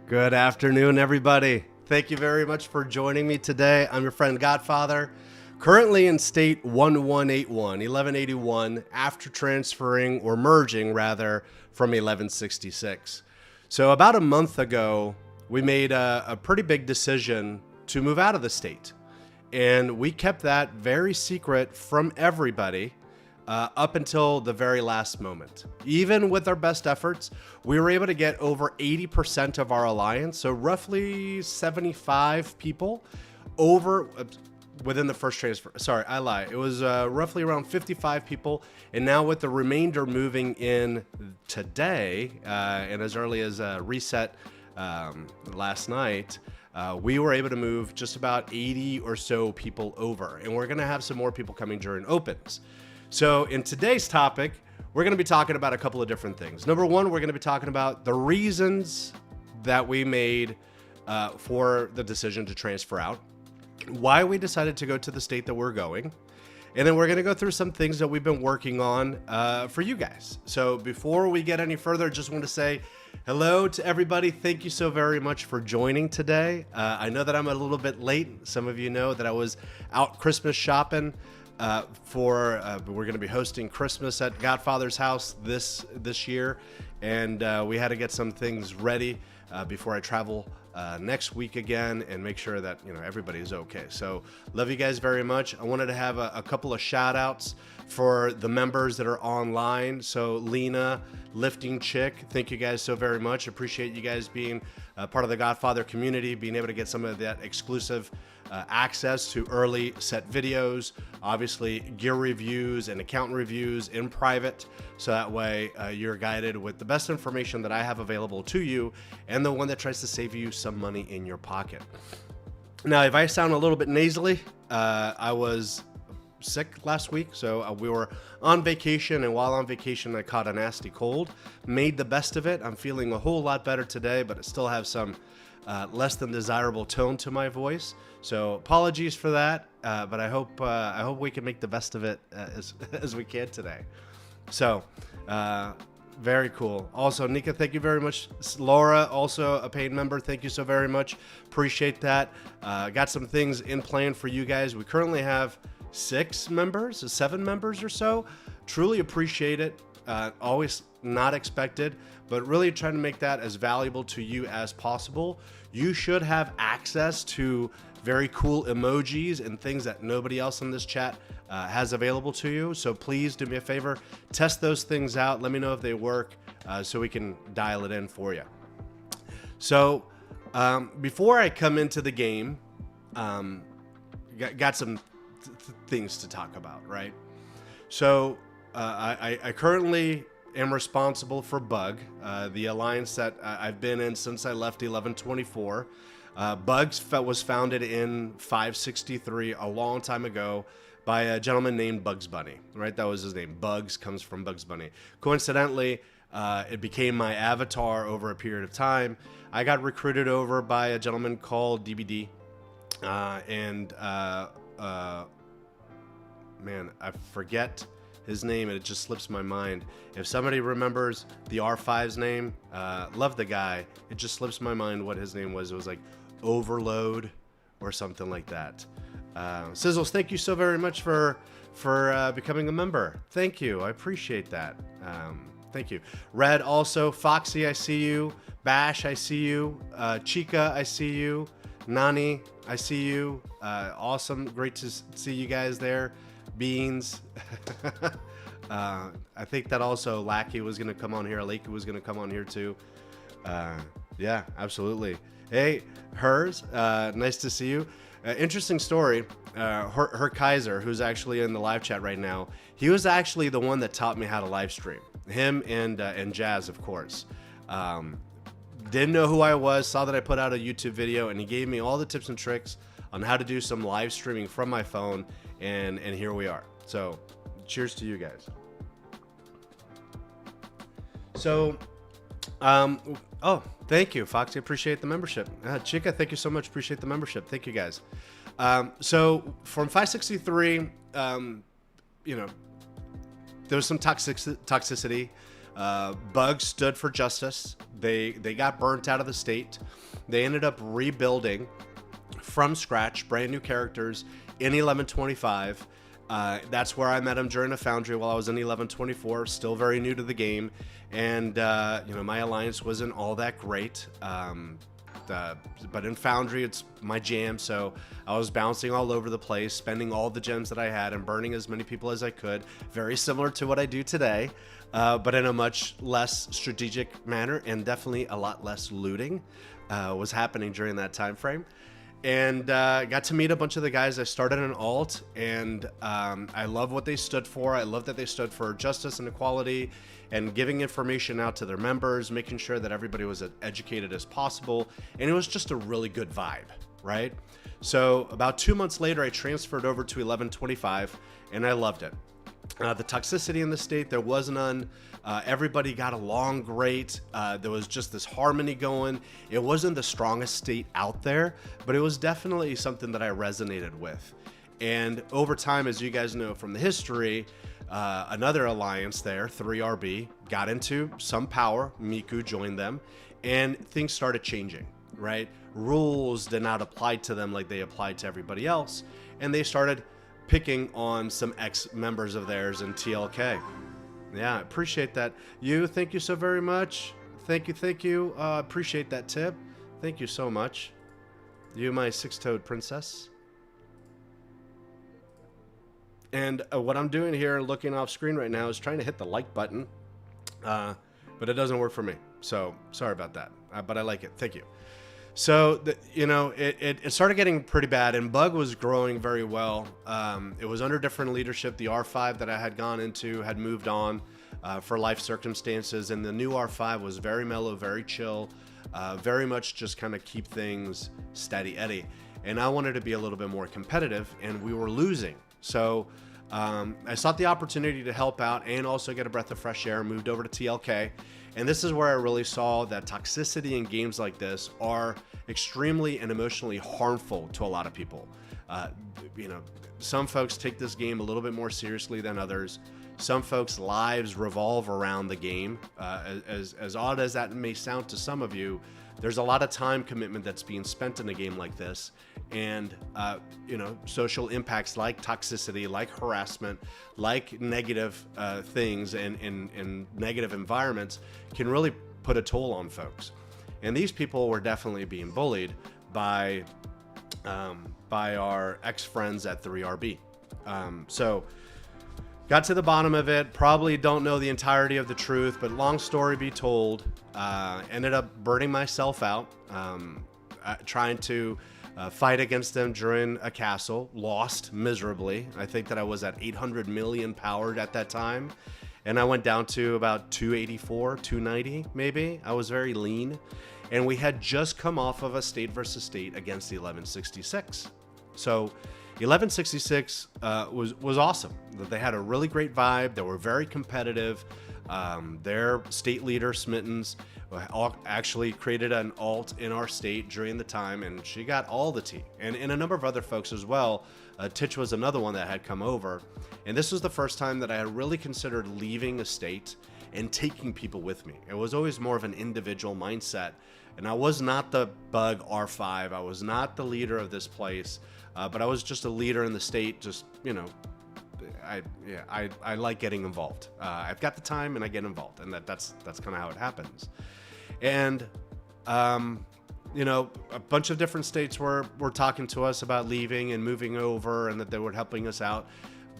Good afternoon, everybody. Thank you very much for joining me today. I'm your friend Godfather, currently in state 1181, after transferring or merging rather from 1166. So about a month ago, we made a pretty big decision to move out of the state. And we kept that very secret from everybody up until the very last moment. Even with our best efforts, we were able to get over 80% of our alliance, so roughly 75 people over within the first transfer. Sorry, I lie. It was roughly around 55 people, and now with the remainder moving in today, and as early as reset last night, we were able to move just about 80 or so people over, and we're going to have some more people coming during opens. So in today's topic, we're going to be talking about a couple of different things. Number one, we're going to be talking about the reasons that we made for the decision to transfer out, why we decided to go to the state that we're going, and then we're going to go through some things that we've been working on for you guys. So before we get any further, just want to say hello to everybody. Thank you so very much for joining today. I know that I'm a little bit late. Some of you know that I was out Christmas shopping. We're going to be hosting Christmas at Godfather's house this year, and we had to get some things ready before I travel next week again and make sure that everybody's okay. So love you guys very much. I wanted to have a couple of shout outs for the members that are online. So Lena, Lifting Chick, thank you guys so very much. Appreciate you guys being part of the Godfather community, being able to get some of that exclusive access to early set videos, obviously gear reviews and account reviews in private, so that way you're guided with the best information that I have available to you and the one that tries to save you some money in your pocket. Now, if I sound a little bit nasally, I was sick last week, so we were on vacation, and while on vacation I caught a nasty cold. Made the best of it. I'm feeling a whole lot better today, but I still have some less than desirable tone to my voice, so apologies for that, but I hope we can make the best of it as we can today. So very cool. Also, Nika, thank you very much. Laura, also a paid member, thank you so very much. Appreciate that. Got some things in plan for you guys. We currently have 7 members or so. Truly appreciate it. Always not expected, but really trying to make that as valuable to you as possible. You should have access to very cool emojis and things that nobody else in this chat has available to you. So please do me a favor, test those things out. Let me know if they work so we can dial it in for you. So before I come into the game, got some things to talk about, right? So I currently am responsible for Bug, the alliance that I've been in since I left 1124. Bugs was founded in 563 a long time ago by a gentleman named Bugs Bunny, right? That was his name. Bugs comes from Bugs Bunny. Coincidentally, it became my avatar over a period of time. I got recruited over by a gentleman called DBD, man, I forget his name, and it just slips my mind. If somebody remembers the R5's name, love the guy. It just slips my mind what his name was. It was like Overload or something like that. Sizzles, thank you so very much for becoming a member. Thank you. I appreciate that. Thank you. Red also. Foxy, I see you. Bash, I see you. Chica, I see you. Nani, I see you. Awesome. Great to see you guys there. Beans. I think that also Lackey was going to come on here. Aleki was going to come on here too. Yeah, absolutely. Hey, Hers, nice to see you. Interesting story. Her Kaiser, who's actually in the live chat right now, he was actually the one that taught me how to live stream. Him and Jazz, of course. Didn't know who I was, saw that I put out a YouTube video, and he gave me all the tips and tricks on how to do some live streaming from my phone, and here we are. So cheers to you guys. So oh, thank you, Foxy. Appreciate the membership. Chica, thank you so much. Appreciate the membership. Thank you, guys. So from 563, there was some toxicity. Bug stood for justice. They got burnt out of the state. They ended up rebuilding from scratch, brand new characters in 1125. That's where I met him during a foundry while I was in 1124, still very new to the game. And, my alliance wasn't all that great. But in Foundry, it's my jam, so I was bouncing all over the place, spending all the gems that I had and burning as many people as I could. Very similar to what I do today, but in a much less strategic manner, and definitely a lot less looting was happening during that time frame. And got to meet a bunch of the guys. I started an alt, and I love what they stood for. I love that they stood for justice and equality and giving information out to their members, making sure that everybody was as educated as possible. And it was just a really good vibe, right? So about 2 months later, I transferred over to 1125, and I loved it. The toxicity in the state, there was none. Everybody got along great. There was just this harmony going. It wasn't the strongest state out there, but it was definitely something that I resonated with. And over time, as you guys know from the history, another alliance there, 3RB, got into some power. Miku joined them, and things started changing, right? Rules did not apply to them like they applied to everybody else, and they started picking on some ex-members of theirs in TLK. Yeah, appreciate that. Thank you so very much. Thank you. Appreciate that tip. Thank you so much. You, my six-toed princess. And what I'm doing here, looking off screen right now, is trying to hit the like button, but it doesn't work for me. So sorry about that, but I like it. Thank you. So, it started getting pretty bad, and Bug was growing very well. It was under different leadership. The R5 that I had gone into had moved on for life circumstances, and the new R5 was very mellow, very chill, very much just kind of keep things steady Eddie. And I wanted to be a little bit more competitive, and we were losing. So I sought the opportunity to help out and also get a breath of fresh air, moved over to TLK. And this is where I really saw that toxicity in games like this are extremely and emotionally harmful to a lot of people. Some folks take this game a little bit more seriously than others. Some folks' lives revolve around the game. As odd as that may sound to some of you, there's a lot of time commitment that's being spent in a game like this. And, social impacts like toxicity, like harassment, like negative things and negative environments can really put a toll on folks. And these people were definitely being bullied by our ex-friends at 3RB. So got to the bottom of it. Probably don't know the entirety of the truth, but long story be told, ended up burning myself out, trying to fight against them during a castle. Lost miserably. I think that I was at 800 million powered at that time, and I went down to about 284, 290 maybe. I was very lean, and we had just come off of a state versus state against the 1166. So 1166 was awesome. They had a really great vibe. They were very competitive. Their state leader, Smittens, actually created an alt in our state during the time, and she got all the tea. And a number of other folks as well. Titch was another one that had come over. And this was the first time that I had really considered leaving a state and taking people with me. It was always more of an individual mindset. And I was not the Bug R5. I was not the leader of this place. But I was just a leader in the state. Just, I like getting involved. I've got the time and I get involved, and that's kind of how it happens. And a bunch of different states were talking to us about leaving and moving over, and that they were helping us out.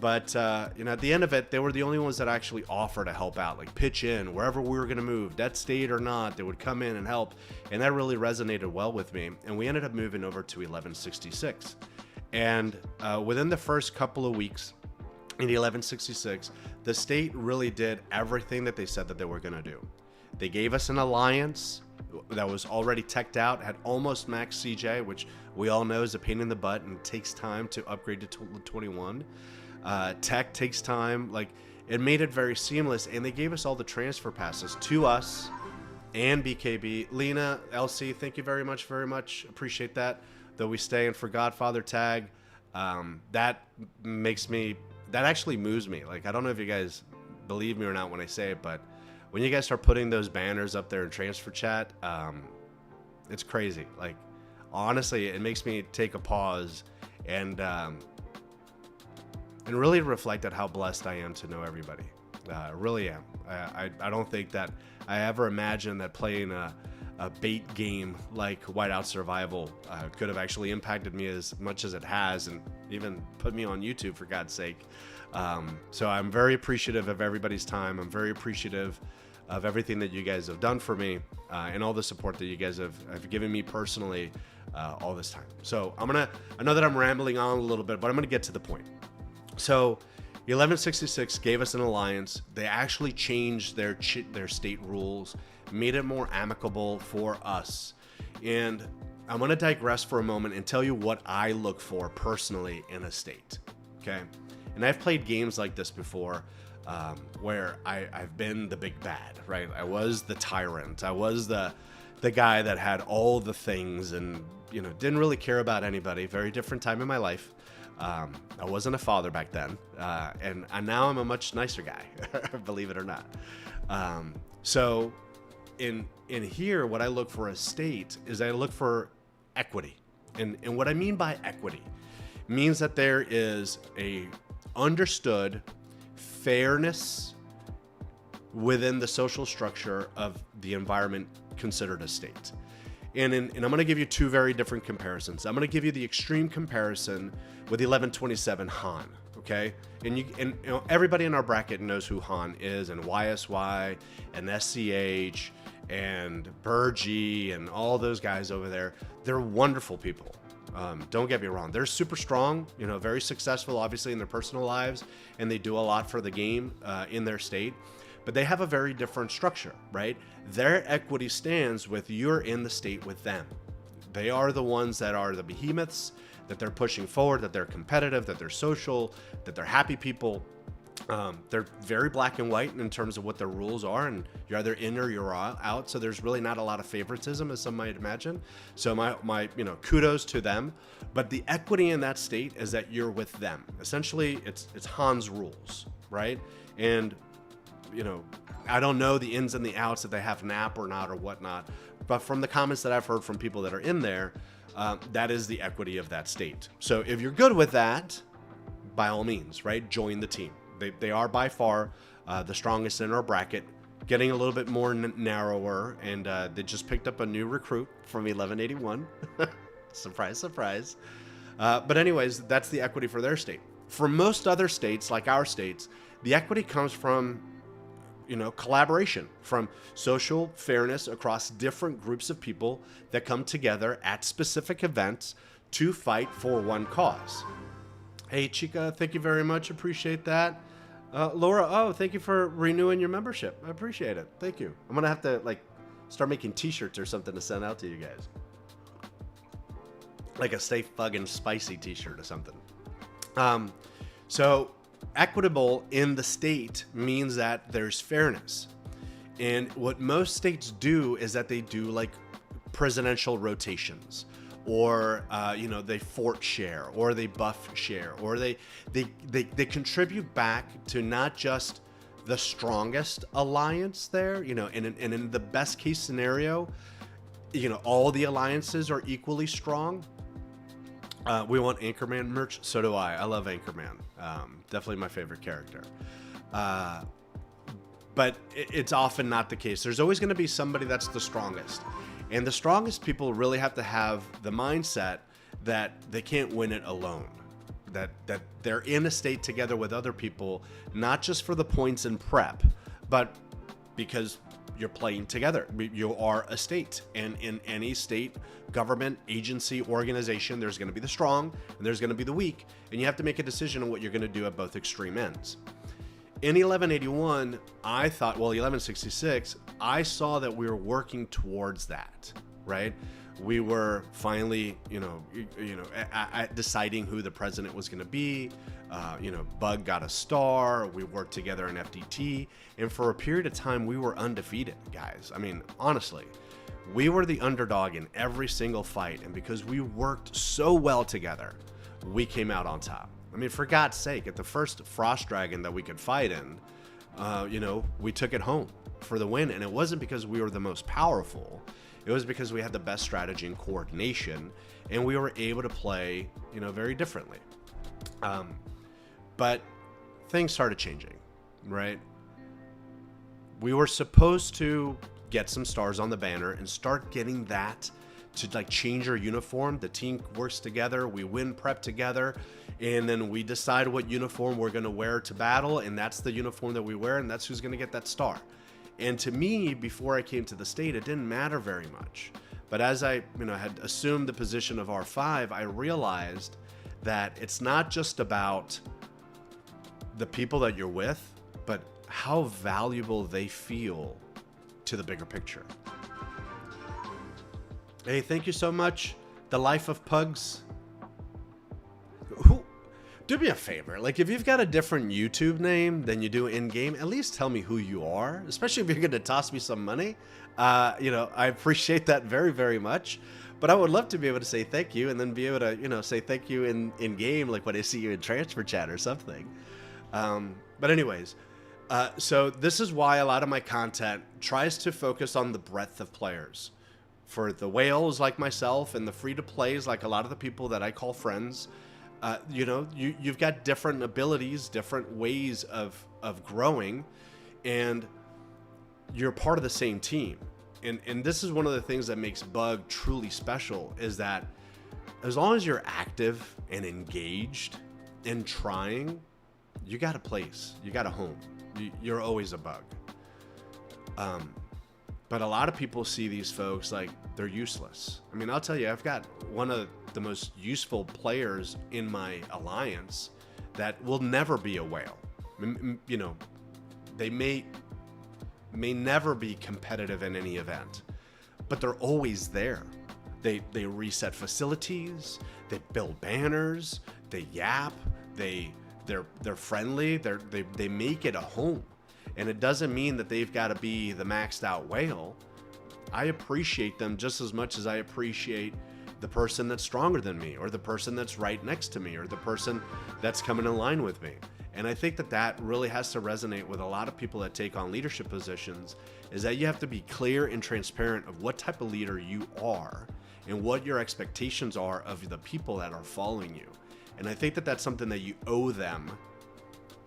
But at the end of it, they were the only ones that actually offered to help out, like pitch in wherever we were going to move, that state or not. They would come in and help, and that really resonated well with me. And we ended up moving over to 1166. And within the first couple of weeks in the 1166, the state really did everything that they said that they were going to do. They gave us an alliance that was already teched out, had almost max CJ, which we all know is a pain in the butt and takes time to upgrade to 21. Tech takes time. Like, it made it very seamless, and they gave us all the transfer passes to us and BKB. Lena, LC, thank you very much. Appreciate that. Though we stay in for Godfather tag, that actually moves me. Like, I don't know if you guys believe me or not when I say it, but when you guys start putting those banners up there in transfer chat, it's crazy. Like, honestly, it makes me take a pause and really reflect at how blessed I am to know everybody. I really am. I don't think that I ever imagined that playing a bait game like Whiteout Survival could have actually impacted me as much as it has, and even put me on YouTube, for God's sake. So I'm very appreciative of everybody's time. I'm very appreciative of everything that you guys have done for me, and all the support that you guys have given me personally all this time. So I know that I'm rambling on a little bit, but I'm gonna get to the point. So 1166 gave us an alliance. They actually changed their state rules, made it more amicable for us. And I'm going to digress for a moment and tell you what I look for personally in a state. Okay. And I've played games like this before, where I've been the big bad, right? I was the tyrant. I was the guy that had all the things and, didn't really care about anybody. Very different time in my life. I wasn't a father back then, and now I'm a much nicer guy, believe it or not. So in here, what I look for a state is I look for equity. And what I mean by equity means that there is a understood fairness within the social structure of the environment considered a state. And I'm going to give you two very different comparisons. I'm going to give you the extreme comparison with 1127 Han, okay? And everybody in our bracket knows who Han is, and YSY, and SCH, and Burgie, and all those guys over there. They're wonderful people. Don't get me wrong. They're super strong, very successful, obviously, in their personal lives, and they do a lot for the game in their state. But they have a very different structure, right? Their equity stands with you're in the state with them. They are the ones that are the behemoths, that they're pushing forward, that they're competitive, that they're social, that they're happy people. They're very black and white in terms of what their rules are, and you're either in or you're out. So there's really not a lot of favoritism, as some might imagine. So my kudos to them. But the equity in that state is that you're with them. Essentially, it's Han's rules, right? And I don't know the ins and the outs, if they have nap or not or whatnot, but from the comments that I've heard from people that are in there, that is the equity of that state. So if you're good with that, by all means, right, join the team. They are by far the strongest in our bracket, getting a little bit more narrower, and they just picked up a new recruit from 1181. Surprise, surprise. But anyways, that's the equity for their state. For most other states, like our states, the equity comes from collaboration, from social fairness across different groups of people that come together at specific events to fight for one cause. Hey, Chica, thank you very much. Appreciate that. Laura, thank you for renewing your membership. I appreciate it. Thank you. I'm going to have to start making t-shirts or something to send out to you guys. Like a Stay Fucking Spicy t-shirt or something. So equitable in the state means that there's fairness. And what most states do is that they do presidential rotations, or they fort share, or they buff share, or they contribute back to not just the strongest alliance there, and in the best case scenario, all the alliances are equally strong. We want Anchorman merch. So do I. I love Anchorman. Definitely my favorite character. But it's often not the case. There's always going to be somebody that's the strongest. And the strongest people really have to have the mindset that they can't win it alone. That they're in a state together with other people, not just for the points and prep, but because you're playing together. You are a state, and in any state, government, agency, organization, there's going to be the strong and there's going to be the weak, and you have to make a decision on what you're going to do at both extreme ends. In 1181, I thought, 1166, I saw that we were working towards that, right? We were finally, deciding who the president was going to be. Bug got a star. We worked together in FDT. And for a period of time, we were undefeated, guys. I mean, honestly, we were the underdog in every single fight. And because we worked so well together, we came out on top. I mean, for God's sake, at the first Frost Dragon that we could fight in, we took it home for the win. And it wasn't because we were the most powerful. It was because we had the best strategy and coordination, and we were able to play, very differently. But things started changing, right? We were supposed to get some stars on the banner and start getting that to like change our uniform. The team works together, we win prep together, and then we decide what uniform we're going to wear to battle, and that's the uniform that we wear, and that's who's going to get that star. And to me, before I came to the state, it didn't matter very much. But as I had assumed the position of R5, I realized that it's not just about the people that you're with, but how valuable they feel to the bigger picture. Hey, thank you so much. The Life of Pugs. Do me a favor. Like, if you've got a different YouTube name than you do in-game, at least tell me who you are, especially if you're going to toss me some money. I appreciate that very, very much. But I would love to be able to say thank you and then be able to, say thank you in-game, like when I see you in transfer chat or something. But anyways, so this is why a lot of my content tries to focus on the breadth of players. For the whales like myself and the free-to-plays like a lot of the people that I call friends, you've got different abilities, different ways of growing, and you're part of the same team. And this is one of the things that makes Bug truly special, is that as long as you're active and engaged and trying, you got a place, you got a home. You're always a Bug. But a lot of people see these folks like they're useless. I mean, I'll tell you, I've got one of the most useful players in my alliance that will never be a whale. They may never be competitive in any event, but they're always there. They reset facilities, they build banners, they yap, they're friendly, they make it a home. And it doesn't mean that they've got to be the maxed out whale. I appreciate them just as much as I appreciate the person that's stronger than me, or the person that's right next to me, or the person that's coming in line with me. And I think that really has to resonate with a lot of people that take on leadership positions, is that you have to be clear and transparent of what type of leader you are and what your expectations are of the people that are following you. And I think that's something that you owe them,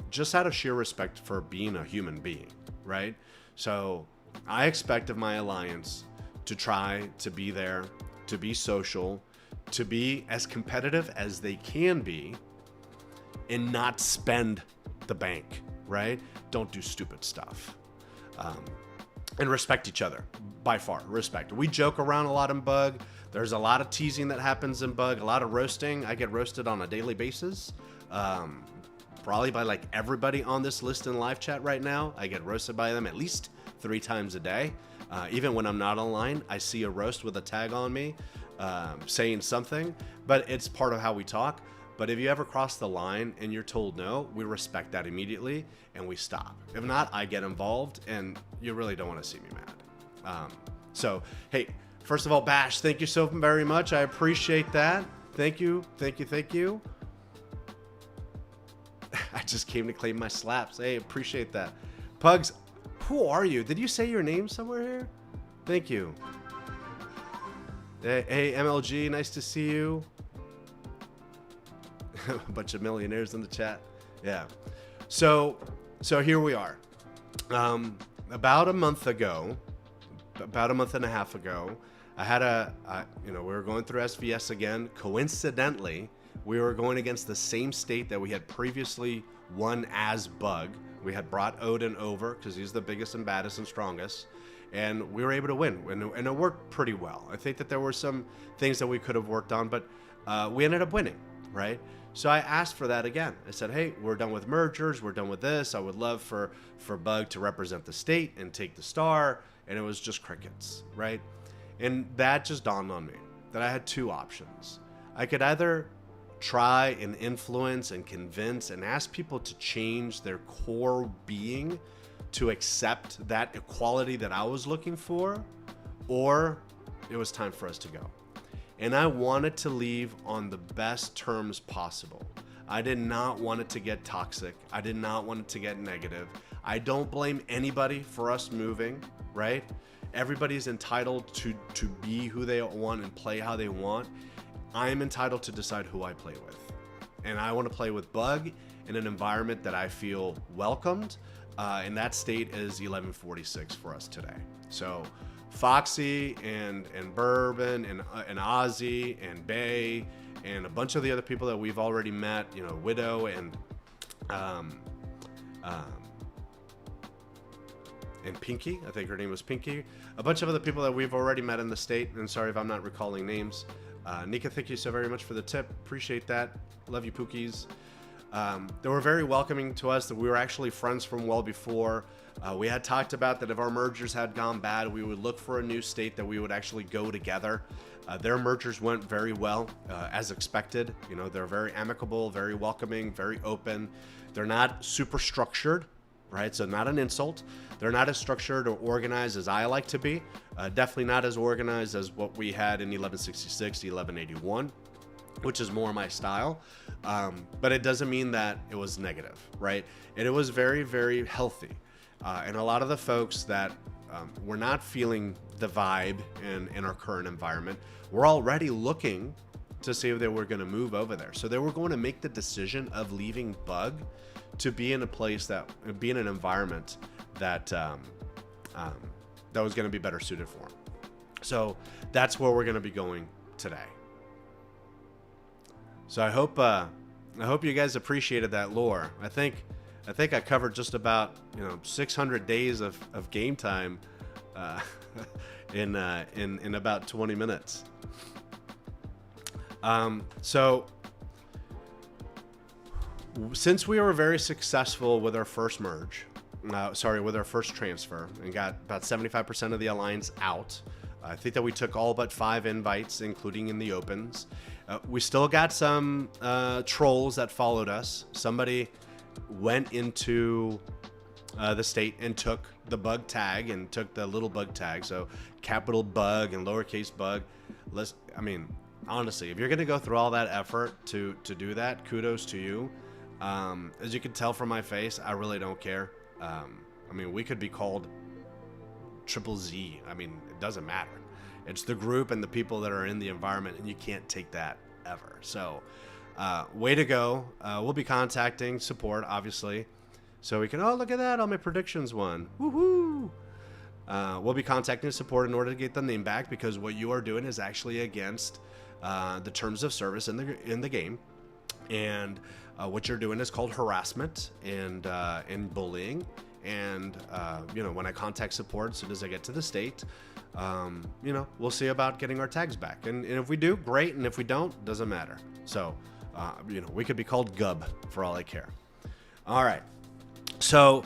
just out of sheer respect for being a human being, right? So I expect of my alliance to try to be there, to be social, to be as competitive as they can be, and not spend the bank, right? Don't do stupid stuff. And respect each other, by far, respect. We joke around a lot in Bug. There's a lot of teasing that happens in Bug, a lot of roasting. I get roasted on a daily basis. Probably by like everybody on this list in live chat right now. I get roasted by them at least 3 times a day. Even when I'm not online, I see a roast with a tag on me saying something, but it's part of how we talk. But if you ever cross the line and you're told no, we respect that immediately and we stop. If not, I get involved, and you really don't want to see me mad. So, hey, first of all, Bash, thank you so very much. I appreciate that. Thank you. I just came to claim my slaps. Hey, appreciate that. Pugs, who are you? Did you say your name somewhere here? Thank you. Hey, MLG, nice to see you. A bunch of millionaires in the chat. Yeah. So here we are. About a month and a half ago, I had we were going through SVS again. Coincidentally, we were going against the same state that we had previously won as Bug. We had brought Odin over because he's the biggest and baddest and strongest, and we were able to win, and it worked pretty well. I think that there were some things that we could have worked on, but we ended up winning, right? So I asked for that again. I said, hey, we're done with mergers, we're done with this. I would love for Bug to represent the state and take the star, and it was just crickets, right? And that just dawned on me that I had 2 options. I could either try and influence and convince and ask people to change their core being to accept that equality that I was looking for, or it was time for us to go. And I wanted to leave on the best terms possible. I did not want it to get toxic. I did not want it to get negative. I don't blame anybody for us moving, right? Everybody's entitled to be who they want and play how they want. I'm entitled to decide who I play with. And I want to play with Bug in an environment that I feel welcomed. And that state is 1146 for us today. So Foxy and Bourbon and Ozzy and Bay and a bunch of the other people that we've already met, you know, Widow and Pinky, I think her name was Pinky. A bunch of other people that we've already met in the state. And sorry if I'm not recalling names. Nika, thank you so very much for the tip. Appreciate that. Love you, Pookies. They were very welcoming to us, that we were actually friends from well before. We had talked about that if our mergers had gone bad, we would look for a new state that we would actually go together. Their mergers went very well, as expected. You know, they're very amicable, very welcoming, very open. They're not super structured, right? So not an insult. They're not as structured or organized as I like to be. Definitely not as organized as what we had in 1166, 1181. Which is more my style, but it doesn't mean that it was negative, right? And it was very, very healthy. And a lot of the folks that were not feeling the vibe in our current environment were already looking to see if they were going to move over there. So they were going to make the decision of leaving Bug to be in a place be in an environment that was going to be better suited for them. So that's where we're going to be going today. So I hope you guys appreciated that lore. I think I covered just about 600 days of game time in about 20 minutes. So since we were very successful with our first merge, with our first transfer, and got about 75% of the alliance out. I think that we took all but 5 invites, including in the opens. We still got some trolls that followed us. Somebody went into the state and took the bug tag and took the little bug tag. So capital Bug and lowercase Bug. Honestly, if you're going to go through all that effort to do that, kudos to you. As you can tell from my face, I really don't care. We could be called Triple Z. It doesn't matter. It's the group and the people that are in the environment, and you can't take that ever. So, way to go. We'll be contacting support, obviously, so we can, look at that, all my predictions won. Woohoo! We'll be contacting support in order to get the name back, because what you are doing is actually against the terms of service in the game. And what you're doing is called harassment and bullying. And, when I contact support, as soon as I get to the state, we'll see about getting our tags back. And if we do, great. And if we don't, doesn't matter. So, we could be called Gub for all I care. All right. So,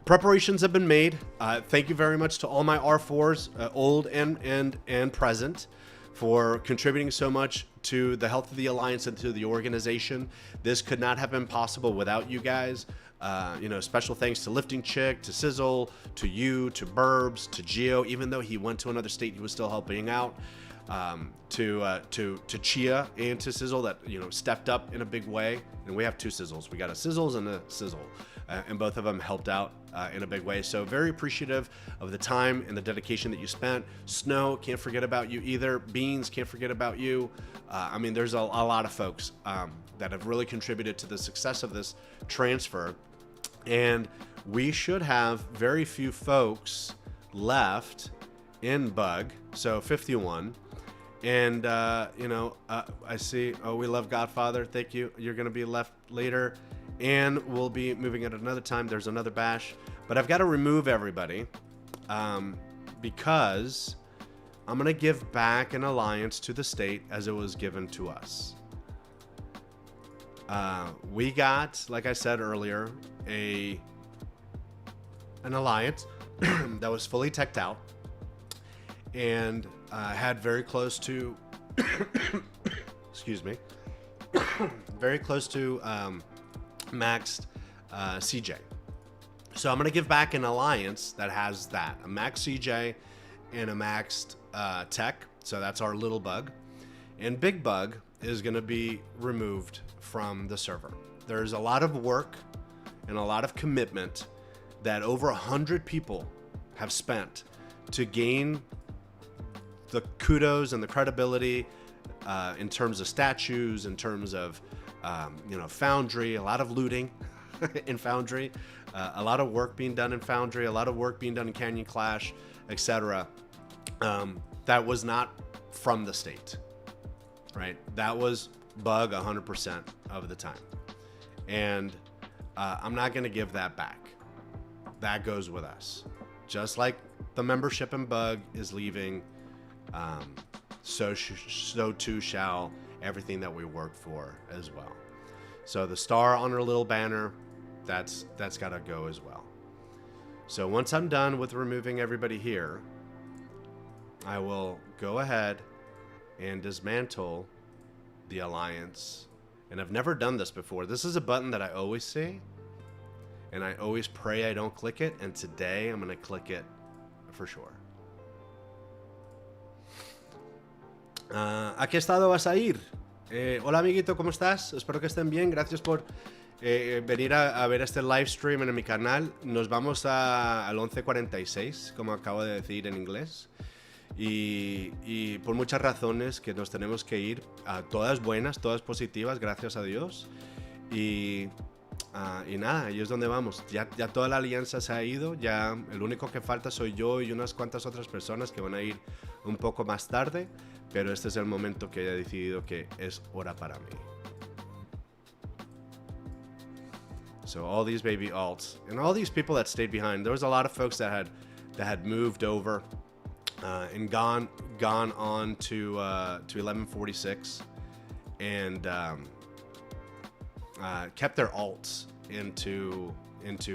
preparations have been made. Thank you very much to all my R4s, old and present, for contributing so much to the health of the Alliance and to the organization. This could not have been possible without you guys. Special thanks to Lifting Chick, to Sizzle, to you, to Burbs, to Geo. Even though he went to another state, he was still helping out. To Chia and to Sizzle that stepped up in a big way. And we have 2 Sizzles. We got a Sizzles and a Sizzle, and both of them helped out in a big way. So very appreciative of the time and the dedication that you spent. Snow, can't forget about you either. Beans, can't forget about you. There's a lot of folks that have really contributed to the success of this transfer. And we should have very few folks left in Bug, so 51. And, I see, we love Godfather. Thank you. You're going to be left later. And we'll be moving at another time. There's another bash. But I've got to remove everybody because I'm going to give back an alliance to the state as it was given to us. We got, like I said earlier, an alliance that was fully teched out and had very close to excuse me very close to maxed CJ. So I'm going to give back an alliance that has that, a max CJ and a maxed tech. So that's our little Bug. And Big Bug is going to be removed from the server. There's a lot of work and a lot of commitment that over 100 people have spent to gain the kudos and the credibility in terms of statues, in terms of Foundry, a lot of looting in Foundry, a lot of work being done in Foundry, a lot of work being done in Canyon Clash, etc. That was not from the state, right? That was Bug 100% of the time. And I'm not going to give that back. That goes with us. Just like the membership in Bug is leaving, so too shall everything that we work for as well. So the star on our little banner, that's got to go as well. So once I'm done with removing everybody here, I will go ahead and dismantle the alliance. And I've never done this before. This is a button that I always see, and I always pray I don't click it, and today I'm going to click it for sure. ¿A qué estado vas a ir? Hola amiguito, ¿cómo estás? Espero que estén bien. Gracias por venir a ver este live stream en mi canal. Nos vamos al 11:46, como acabo de decir en inglés. Y por muchas razones que nos tenemos que ir, todas buenas, todas positivas, gracias a Dios. Y nada, ahí es donde vamos. Ya toda la alianza se ha ido, ya el único que falta soy yo y unas cuantas otras personas que van a ir un poco más tarde, pero este es el momento que he decidido que es hora para mí. So all these baby alts and all these people that stayed behind, there was a lot of folks that had moved over and gone on to 1146 and kept their alts into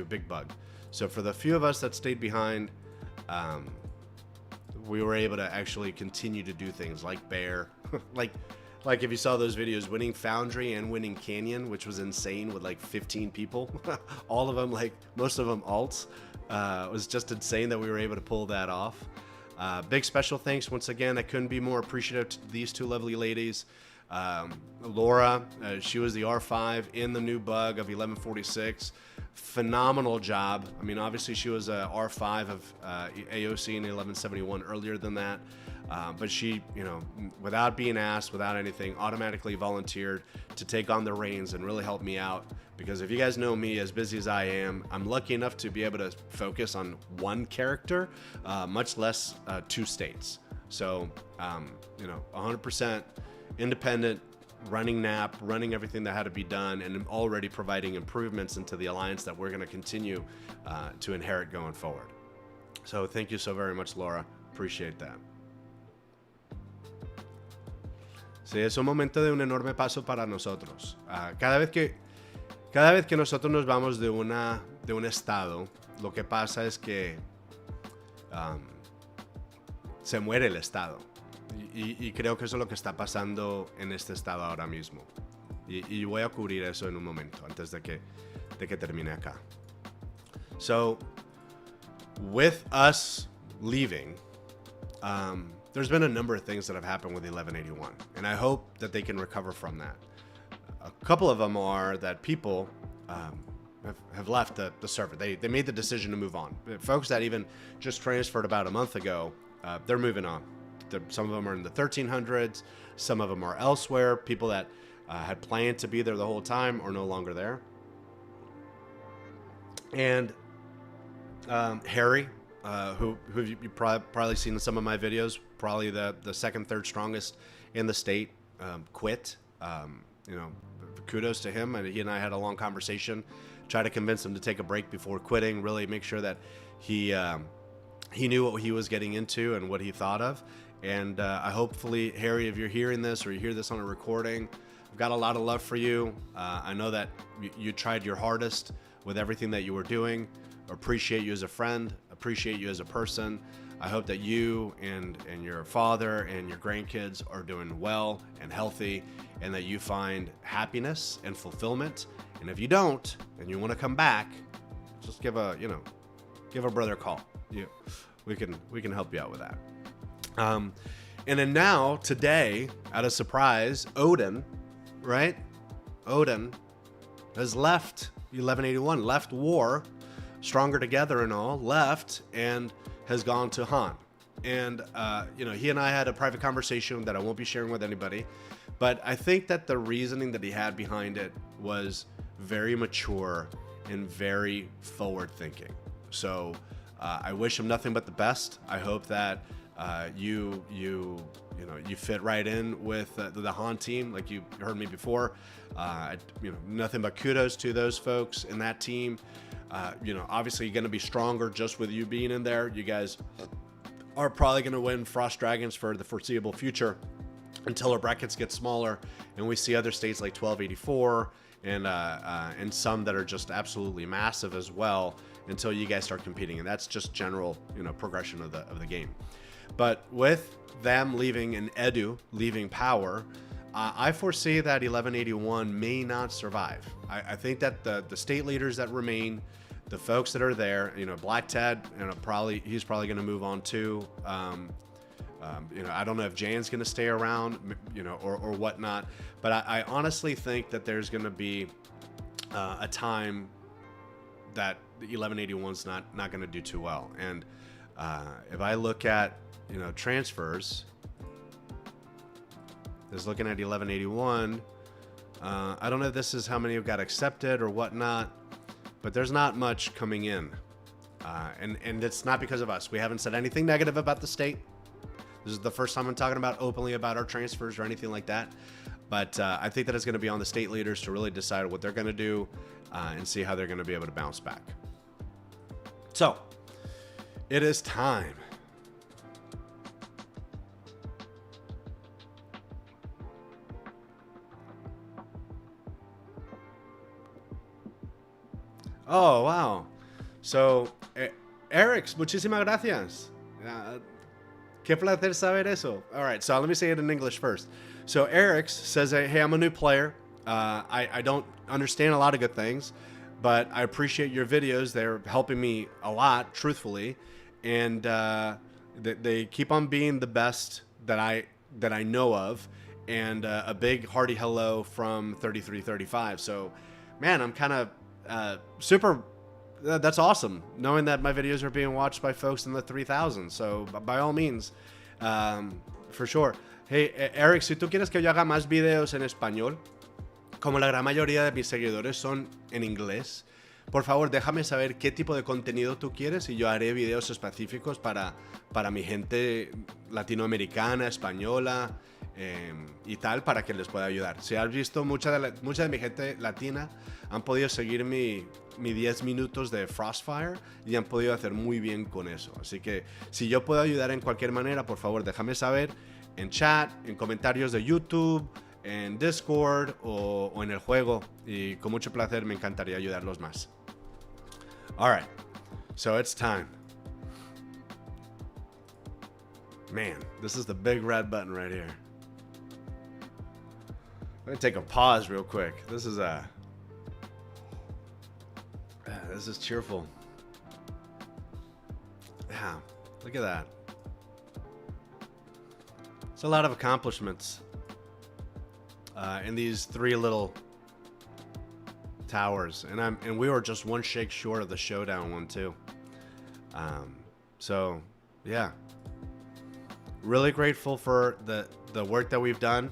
Big Bug. So for the few of us that stayed behind, we were able to actually continue to do things like Bear, like if you saw those videos, winning Foundry and winning Canyon, which was insane with like 15 people, all of them, like most of them alts. It was just insane that we were able to pull that off. Big special thanks once again. I couldn't be more appreciative to these two lovely ladies. Laura, she was the R5 in the new bug of 1146. Phenomenal job. I mean, obviously she was a R5 of AOC in 1171 earlier than that. But she, without being asked, without anything, automatically volunteered to take on the reins and really help me out. Because if you guys know me, as busy as I am, I'm lucky enough to be able to focus on one character, much less two states. So, 100% independent, running NAP, running everything that had to be done, and already providing improvements into the alliance that we're going to continue to inherit going forward. So thank you so very much, Laura. Appreciate that. Sí, es un momento de un enorme paso para nosotros. Cada vez que nosotros nos vamos de un estado, lo que pasa es que se muere el estado. Y creo que eso es lo que está pasando en este estado ahora mismo. Y voy a cubrir eso en un momento, antes de que termine acá. So, with us leaving, there's been a number of things that have happened with 1181, and I hope that they can recover from that. A couple of them are that people have left the server. They made the decision to move on. Folks that even just transferred about a month ago, they're moving on. Some of them are in the 1300s. Some of them are elsewhere. People that had planned to be there the whole time are no longer there. And Harry, who you've probably seen in some of my videos, probably the second, third strongest in the state, quit. Kudos to him. And he and I had a long conversation, try to convince him to take a break before quitting, really make sure that he knew what he was getting into and what he thought of. And I hopefully, Harry, if you're hearing this or you hear this on a recording, I've got a lot of love for you. I know that you tried your hardest with everything that you were doing. Appreciate you as a friend, appreciate you as a person. I hope that you and your father and your grandkids are doing well and healthy, and that you find happiness and fulfillment. And if you don't, and you want to come back, just give a brother a call. We can help you out with that. And then now, today, out of surprise, Odin, right? Odin has left 1181, left war, stronger together and all, left and has gone to Han. And, he and I had a private conversation that I won't be sharing with anybody. But I think that the reasoning that he had behind it was very mature and very forward thinking. So I wish him nothing but the best. I hope that you fit right in with the Han team, like you heard me before. Nothing but kudos to those folks in that team. Obviously you're going to be stronger just with you being in there. You guys are probably going to win Frost Dragons for the foreseeable future until our brackets get smaller and we see other states like 1284 and some that are just absolutely massive as well until you guys start competing. And that's just general, progression of the game. But with them leaving and Edu leaving power, I foresee that 1181 may not survive. I think that the state leaders that remain, the folks that are there, Black Ted, he's probably going to move on too. I don't know if Jan's going to stay around, or whatnot. But I honestly think that there's going to be a time that the 1181's not going to do too well. And if I look at transfers, just looking at 1181, I don't know if this is how many have got accepted or whatnot, but there's not much coming in. And it's not because of us. We haven't said anything negative about the state. This is the first time I'm talking openly about our transfers or anything like that. But I think that it's going to be on the state leaders to really decide what they're going to do and see how they're going to be able to bounce back. So, it is time. Oh, wow. So, Eric's, muchísimas gracias. Qué placer saber eso. All right, so let me say it in English first. So, Eric's says, hey, I'm a new player. I don't understand a lot of good things, but I appreciate your videos. They're helping me a lot, truthfully. And they keep on being the best that I know of. And a big hearty hello from 3335. So, man, I'm kind of super. That's awesome, knowing that my videos are being watched by folks in the 3000. So, by all means, for sure. Hey, Eric, si tú quieres que yo haga más videos en español, como la gran mayoría de mis seguidores son en inglés, por favor, déjame saber qué tipo de contenido tú quieres y yo haré videos específicos para mi gente latinoamericana, española y tal, para que les pueda ayudar. Si has visto, mucha de mi gente latina han podido seguir mi 10 minutos de Frostfire y han podido hacer muy bien con eso. Así que si yo puedo ayudar en cualquier manera, por favor, déjame saber en chat, en comentarios de YouTube, en Discord o en el juego. Y con mucho placer me encantaría ayudarlos más. All right, so it's time. Man, this is the big red button right here. I'm gonna take a pause real quick. This is cheerful. Yeah, look at that. It's a lot of accomplishments in these three little towers, and we were just one shake short of the showdown one too. So yeah, really grateful for the work that we've done,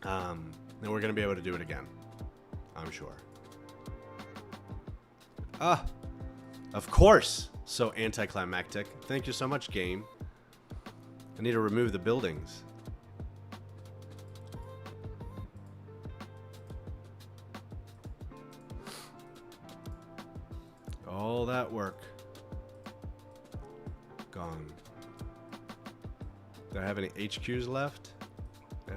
and we're gonna be able to do it again, I'm sure. Of course. So anticlimactic. Thank you so much, game. I need to remove the buildings. All that work gone. Do I have any HQs left? Yeah.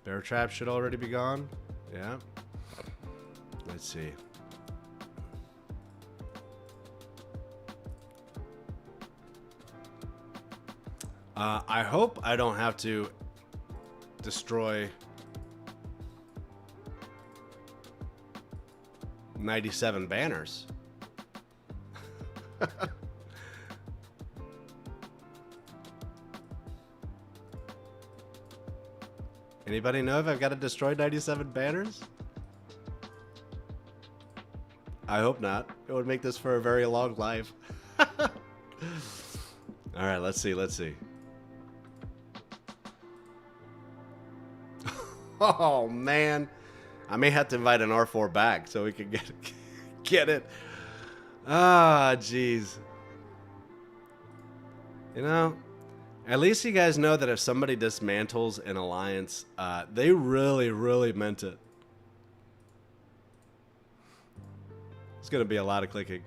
Bear trap should already be gone. Yeah. Let's see. I hope I don't have to destroy 97 banners. Anybody know if I've got to destroy 97 banners? I hope not. It would make this for a very long life. Alright, let's see, let's see. Oh, man. I may have to invite an R4 back so we can get it. Ah, jeez. You know, at least you guys know that if somebody dismantles an alliance, they really, really meant it. It's going to be a lot of clicking.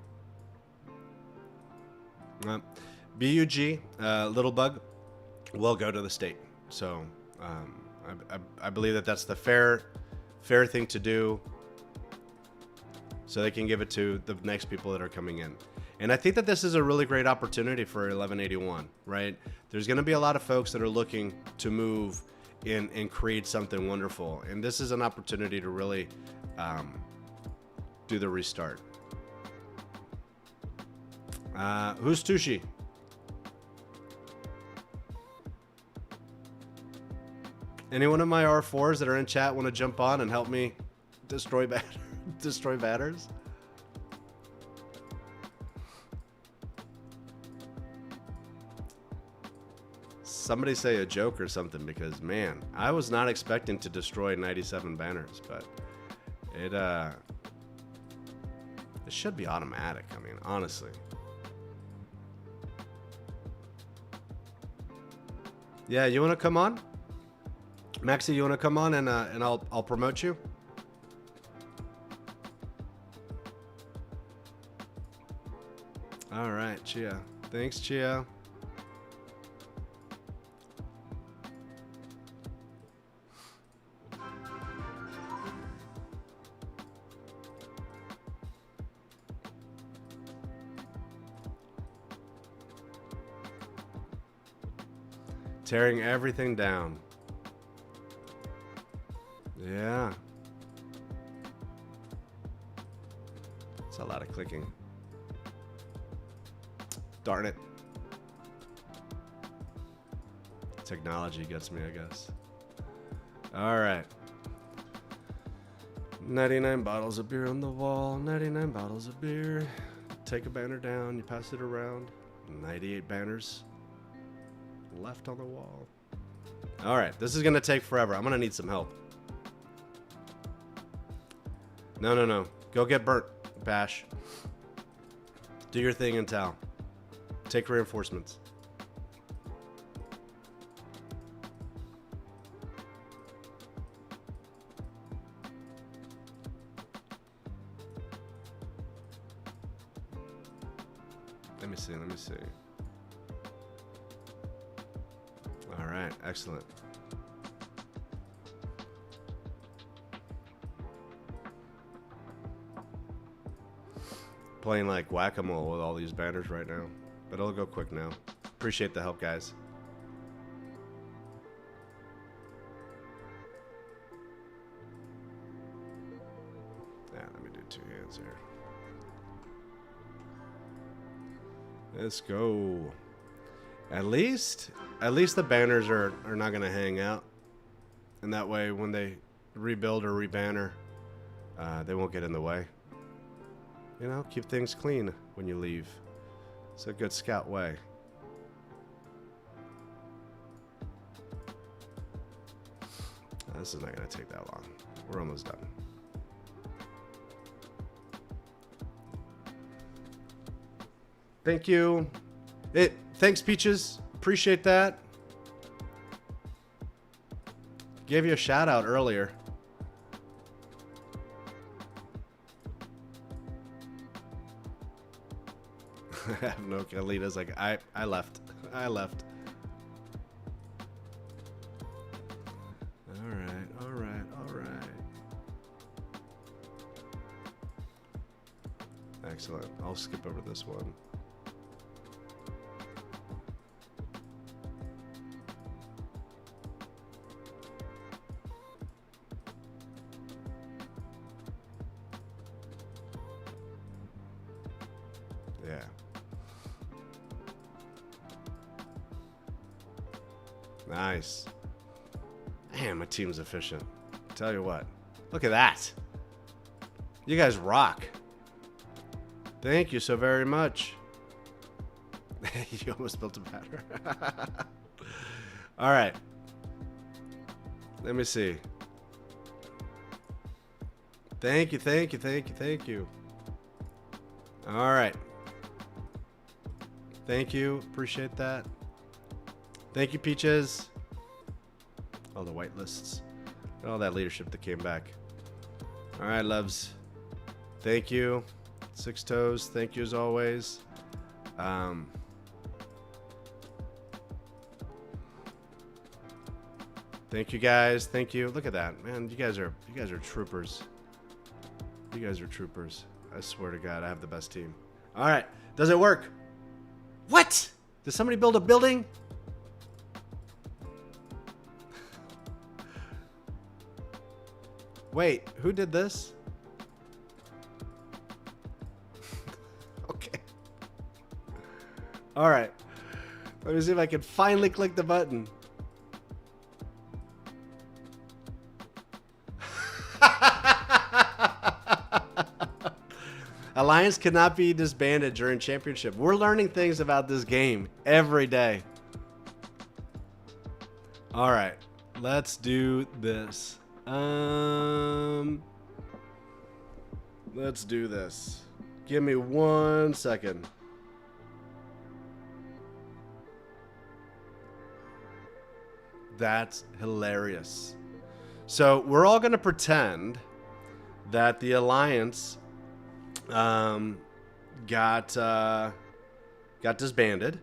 BUG, Little Bug, will go to the state. So I believe that that's the fair thing to do, so they can give it to the next people that are coming in. And I think that this is a really great opportunity for 1181, right? There's going to be a lot of folks that are looking to move in and create something wonderful. And this is an opportunity to really do the restart. Who's Tushi? Any one of my R4s that are in chat want to jump on and help me destroy batters? Somebody say a joke or something, because man, I was not expecting to destroy 97 banners, but it should be automatic. I mean, honestly. Yeah, you want to come on? Maxi, you want to come on and I'll promote you? All right, Chia. Thanks, Chia. Tearing everything down. Yeah. It's a lot of clicking. Darn it. Technology gets me, I guess. All right. 99 bottles of beer on the wall. 99 bottles of beer. Take a banner down. You pass it around. 98 banners left on the wall. All right. This is going to take forever. I'm going to need some help. No. Go get burnt, Bash. Do your thing in town. Take reinforcements. Let me see. All right, excellent. Playing like whack-a-mole with all these banners right now, but it'll go quick now. Appreciate the help, guys. Yeah, let me do 2 hands here. Let's go. At least the banners are not gonna hang out, and that way when they rebuild or rebanner, they won't get in the way. You know, keep things clean when you leave. It's a good scout way. This is not going to take that long. We're almost done. Thank you. Thanks, Peaches. Appreciate that. Gave you a shout out earlier. I have no Alita's like I left. All right. Excellent. I'll skip over this one. Yeah. Nice. Man, my team's efficient. Tell you what. Look at that. You guys rock. Thank you so very much. You almost built a batter. All right. Let me see. Thank you, thank you, thank you, thank you. All right. Thank you. Appreciate that. Thank you, Peaches. All the white lists. All that leadership that came back. All right, loves. Thank you. Six Toes. Thank you as always. Thank you guys. Thank you. Look at that, man. You guys are troopers. You guys are troopers. I swear to God, I have the best team. All right. Does it work? What? Did somebody build a building? Wait, who did this? Okay. All right. Let me see if I can finally click the button. Alliance cannot be disbanded during championship. We're learning things about this game every day. All right, let's do this. Let's do this. Give me 1 second. That's hilarious. So we're all going to pretend that the Alliance got disbanded,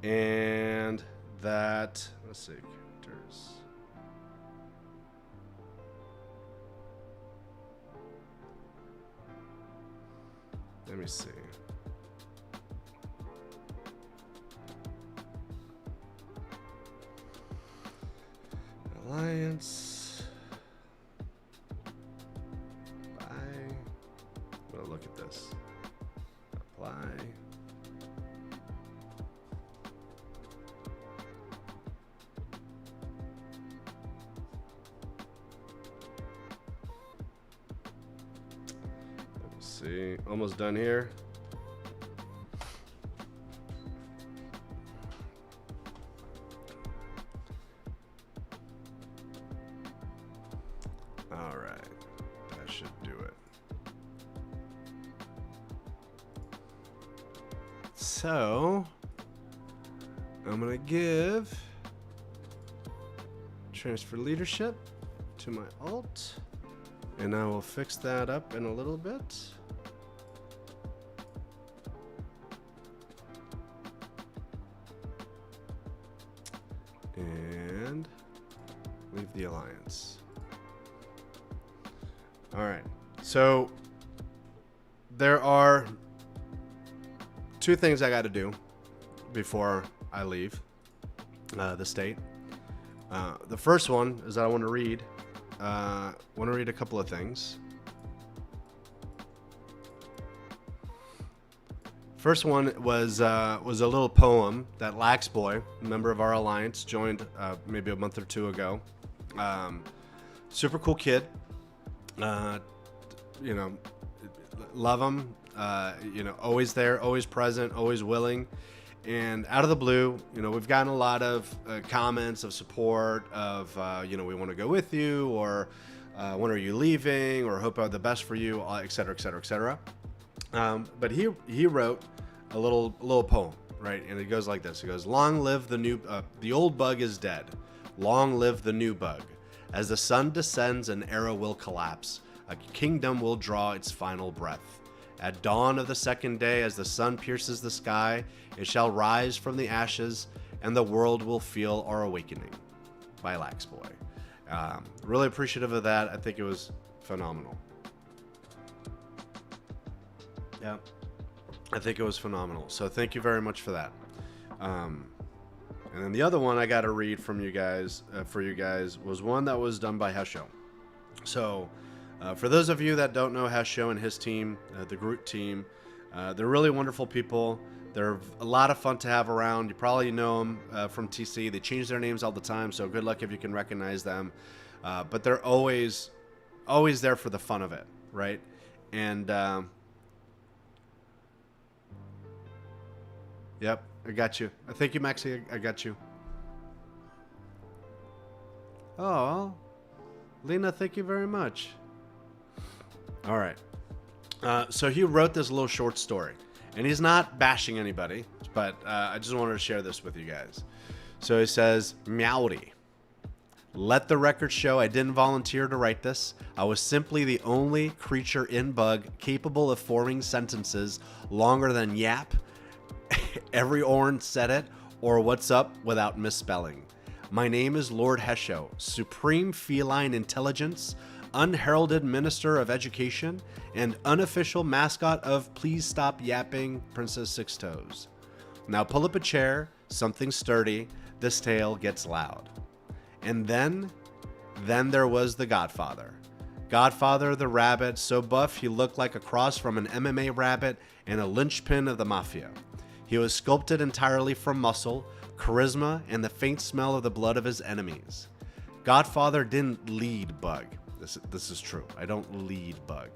and that, let's see, characters. Let me see. Alliance. I'm gonna look at this. Apply. Let's see. Almost done here. All right. That should do it. So, I'm going to give transfer leadership to my alt, and I will fix that up in a little bit. And leave the alliance. All right. So there are two things I got to do before I leave the state. The first one is I want to read a couple of things. First one was a little poem that Lax Boy, a member of our alliance, joined maybe a month or two ago. Super cool kid. You know, love him. You know, always there, always present, always willing. And out of the blue, you know, we've gotten a lot of comments of support of, you know, we want to go with you, or when are you leaving, or hope the best for you, et cetera, et cetera, et cetera. But he wrote a little poem, right? And it goes like this. It goes, "Long live the old bug is dead. Long live the new bug. As the sun descends, an era will collapse. A kingdom will draw its final breath. At dawn of the second day, as the sun pierces the sky, it shall rise from the ashes, and the world will feel our awakening." By Lax Boy. Really appreciative of that. I think it was phenomenal. Yeah, I think it was phenomenal. So thank you very much for that. And then the other one I got to read from you guys, for you guys, was one that was done by Hesho. So for those of you that don't know Hesho and his team, the Groot team, they're really wonderful people. They're a lot of fun to have around. You probably know them from TC. They change their names all the time, so good luck if you can recognize them. But they're always there for the fun of it, right? And yep, I got you. Thank you, Maxie. I got you. Oh, Lena, thank you very much. All right. So he wrote this little short story, and he's not bashing anybody, but I just wanted to share this with you guys. So he says, Meowdy. Let the record show I didn't volunteer to write this. I was simply the only creature in Bug capable of forming sentences longer than yap, every orange said it, or what's up without misspelling. My name is Lord Hesho, Supreme Feline Intelligence, Unheralded Minister of Education, and unofficial mascot of Please Stop Yapping Princess Six Toes. Now pull up a chair, something sturdy, this tale gets loud. And then there was the Godfather. Godfather the rabbit, so buff he looked like a cross from an MMA rabbit and a linchpin of the mafia. He was sculpted entirely from muscle, charisma, and the faint smell of the blood of his enemies. Godfather didn't lead Bug. This is true. I don't lead Bug.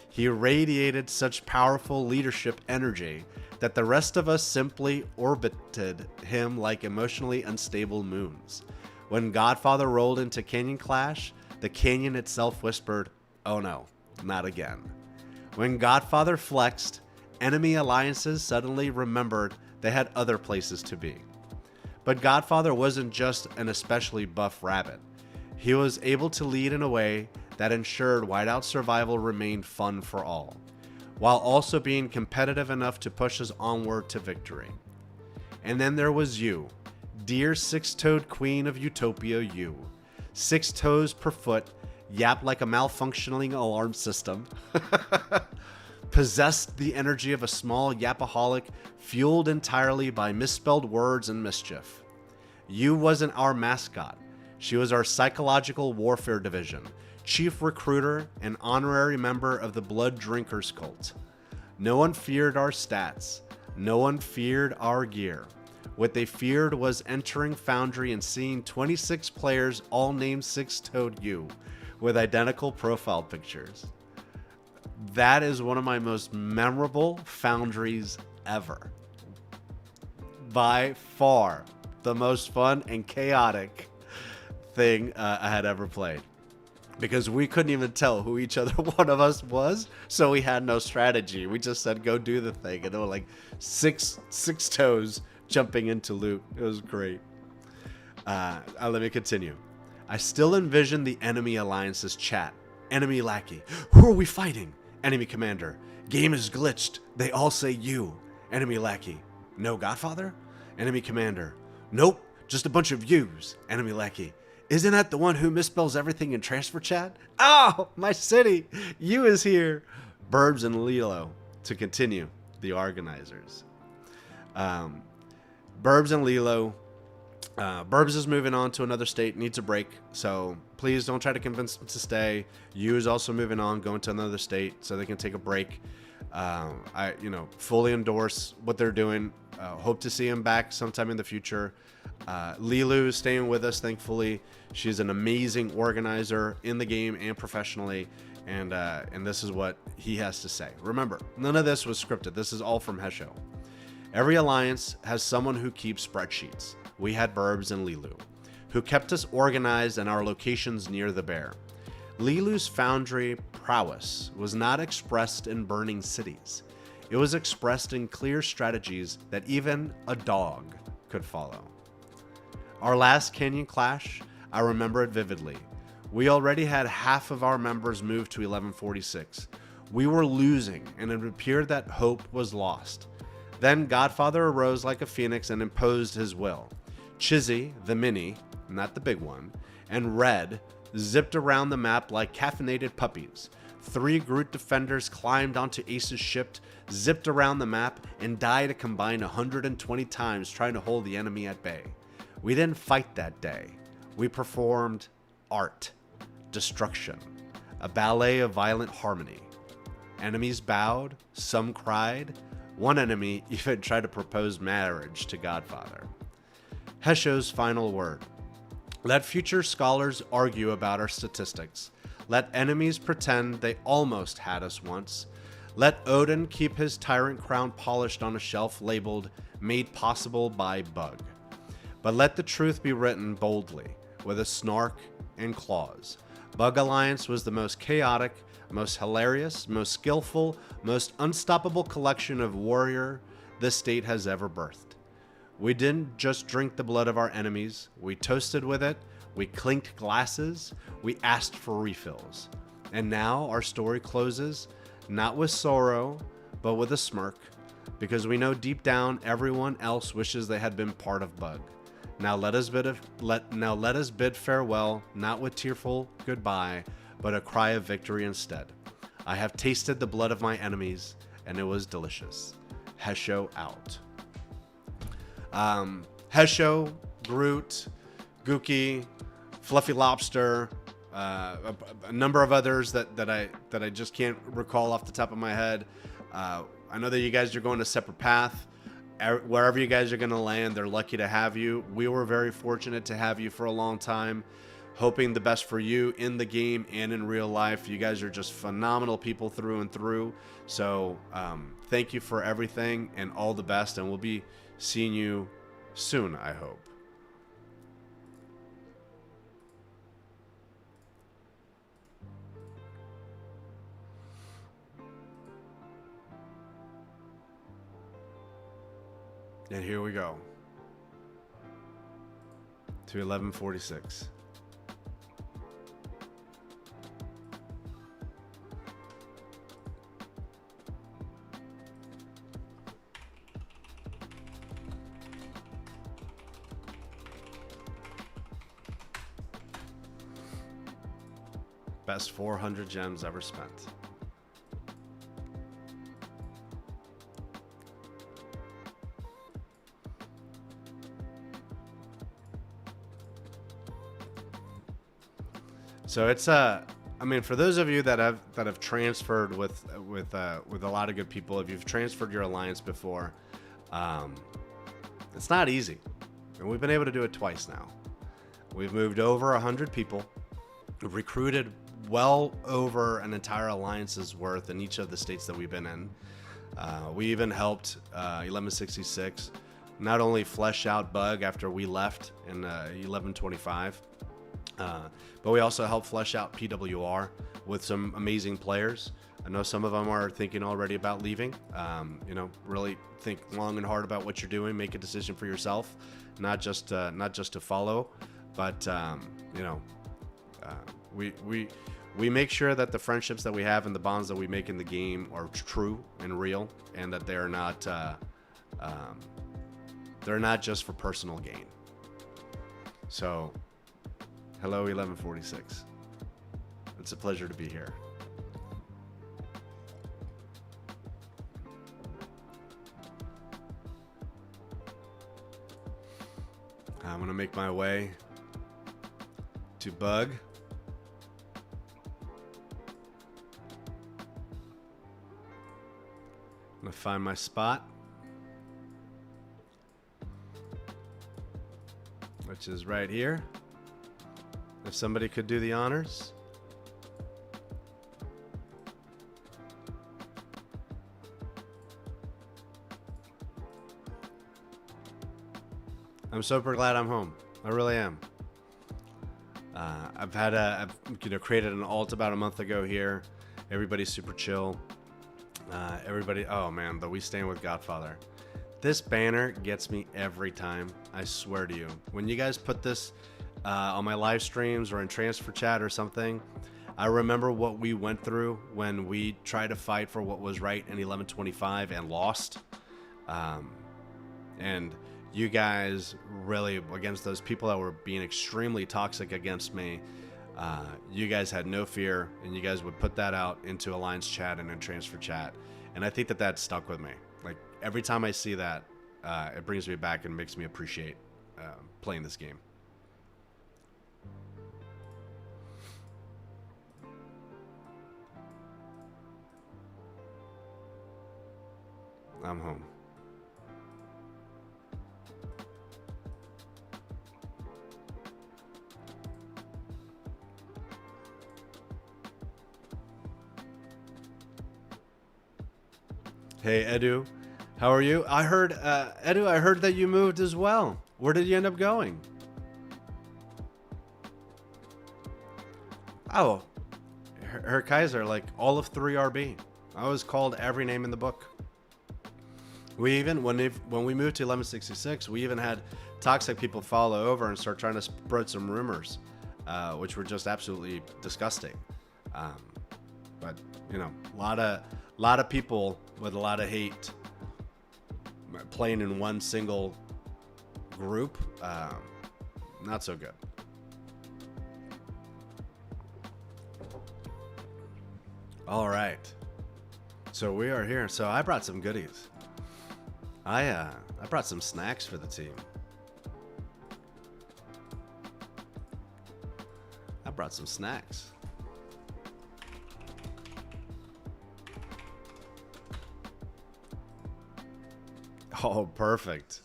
He radiated such powerful leadership energy that the rest of us simply orbited him like emotionally unstable moons. When Godfather rolled into Canyon Clash, the canyon itself whispered, "Oh no, not again." When Godfather flexed, enemy alliances suddenly remembered they had other places to be. But Godfather wasn't just an especially buff rabbit. He was able to lead in a way that ensured whiteout survival remained fun for all, while also being competitive enough to push us onward to victory. And then there was you, dear six-toed queen of Utopia, you. 6 toes per foot, yap like a malfunctioning alarm system. Possessed the energy of a small yapaholic, fueled entirely by misspelled words and mischief. You wasn't our mascot. She was our psychological warfare division, chief recruiter, and honorary member of the Blood Drinkers cult. No one feared our stats. No one feared our gear. What they feared was entering Foundry and seeing 26 players all named Six-Toed You with identical profile pictures. That is one of my most memorable Foundries ever. By far the most fun and chaotic thing I had ever played. Because we couldn't even tell who each other one of us was, so we had no strategy. We just said, go do the thing. And there were like six toes jumping into loot. It was great. Let me continue. I still envision the enemy alliance's chat. Enemy lackey. Who are we fighting? Enemy commander. Game is glitched. They all say you. Enemy lackey. No Godfather? Enemy commander. Nope. Just a bunch of yous. Enemy lackey. Isn't that the one who misspells everything in transfer chat? Oh, my city. You is here. Burbs and Lilo to continue the organizers. Burbs and Lilo. Burbs is moving on to another state, needs a break. So please don't try to convince him to stay. You is also moving on, going to another state so they can take a break. I fully endorse what they're doing. Hope to see him back sometime in the future. Lilu is staying with us, thankfully. She's an amazing organizer in the game and professionally. And this is what he has to say. Remember, none of this was scripted. This is all from Hesho. Every alliance has someone who keeps spreadsheets. We had Burbs and Lilu, who kept us organized and our locations near the bear. Lilu's Foundry prowess was not expressed in burning cities. It was expressed in clear strategies that even a dog could follow. Our last Canyon Clash, I remember it vividly. We already had half of our members moved to 1146. We were losing, and it appeared that hope was lost. Then Godfather arose like a phoenix and imposed his will. Chizzy, the mini, not the big one, and Red zipped around the map like caffeinated puppies. 3 Groot defenders climbed onto Ace's ship, zipped around the map, and died a combined 120 times trying to hold the enemy at bay. We didn't fight that day. We performed art, destruction, a ballet of violent harmony. Enemies bowed, some cried, One enemy even tried to propose marriage to Godfather. Hesho's final word. Let future scholars argue about our statistics. Let enemies pretend they almost had us once. Let Odin keep his tyrant crown polished on a shelf labeled "Made Possible by Bug." But let the truth be written boldly, with a snark and claws. Bug Alliance was the most chaotic, most hilarious, most skillful, most unstoppable collection of warrior this state has ever birthed. We didn't just drink the blood of our enemies, we toasted with it, we clinked glasses, we asked for refills. And now our story closes, not with sorrow, but with a smirk, because we know deep down everyone else wishes they had been part of Bug. Now let us bid farewell, not with tearful goodbye, but a cry of victory instead. I have tasted the blood of my enemies, and it was delicious. Hesho out. Hesho, Groot, Gookie, Fluffy Lobster, a number of others that I just can't recall off the top of my head. I know that you guys are going a separate path. Wherever you guys are going to land, they're lucky to have you. We were very fortunate to have you for a long time. Hoping the best for you in the game and in real life. You guys are just phenomenal people through and through. So thank you for everything and all the best. And we'll be seeing you soon, I hope. And here we go to 1146. Best 400 gems ever spent. So it's I mean, for those of you that have transferred with a lot of good people, if you've transferred your alliance before, it's not easy, and we've been able to do it twice now. We've moved over 100 people, we've recruited well over an entire alliance's worth in each of the states that we've been in. We even helped 1166 not only flesh out Bug after we left in 1125. But we also help flesh out PWR with some amazing players. I know some of them are thinking already about leaving. Really think long and hard about what you're doing. Make a decision for yourself, not just to follow. But we make sure that the friendships that we have and the bonds that we make in the game are true and real, and that they're not just for personal gain. So. Hello, 1146. It's a pleasure to be here. I'm going to make my way to Bug. I'm going to find my spot, which is right here. If somebody could do the honors. I'm super glad I'm home. I really am. I've created an alt about a month ago here. Everybody's super chill. Oh man, but we stand with Godfather. This banner gets me every time. I swear to you. When you guys put this on my live streams or in transfer chat or something, I remember what we went through when we tried to fight for what was right in 1125 and lost. And you guys really, against those people that were being extremely toxic against me, you guys had no fear, and you guys would put that out into Alliance chat and in transfer chat. And I think that stuck with me. Like every time I see that, it brings me back and makes me appreciate playing this game. I'm home. Hey, Edu. How are you? I heard, Edu, I heard that you moved as well. Where did you end up going? Oh, Herr Kaiser, like all of 3RB. I was called every name in the book. We even, when we moved to 1166, we even had toxic people follow over and start trying to spread some rumors, which were just absolutely disgusting. But you know, a lot of people with a lot of hate playing in one single group, not so good. All right, so we are here. So I brought some goodies. I brought some snacks for the team. I brought some snacks. Oh, perfect.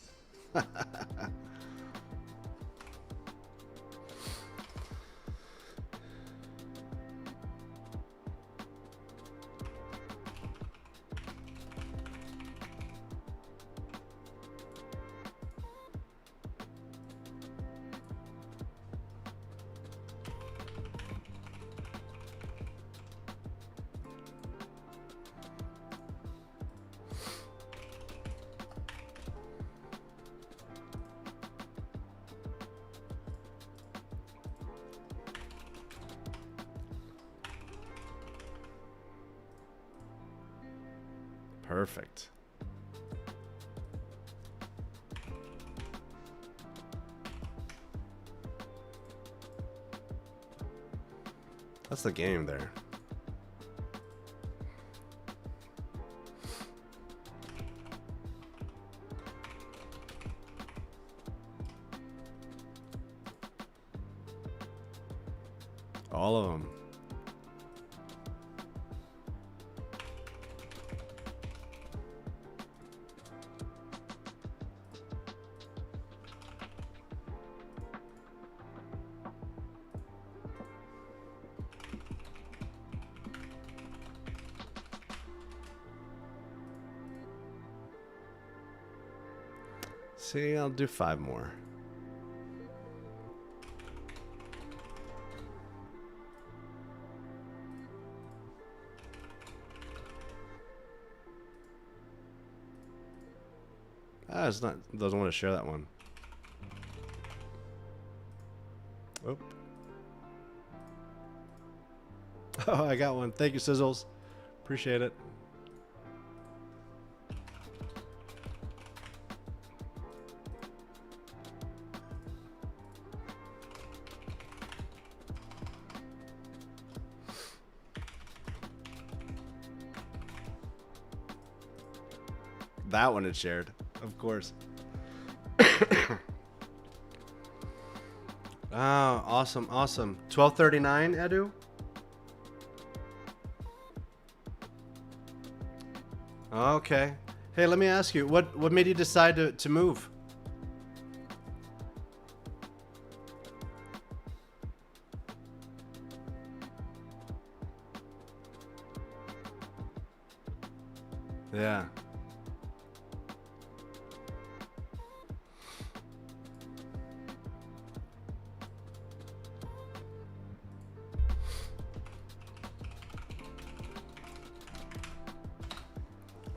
Perfect. That's the game there. All of them. See, I'll do 5 more. It's not, doesn't want to share that one. Oh. Oh, I got one. Thank you, Sizzles. Appreciate it. That one it shared, of course. Oh, awesome, awesome. 1239, Edu? Okay. Hey, let me ask you, what made you decide to move? Yeah.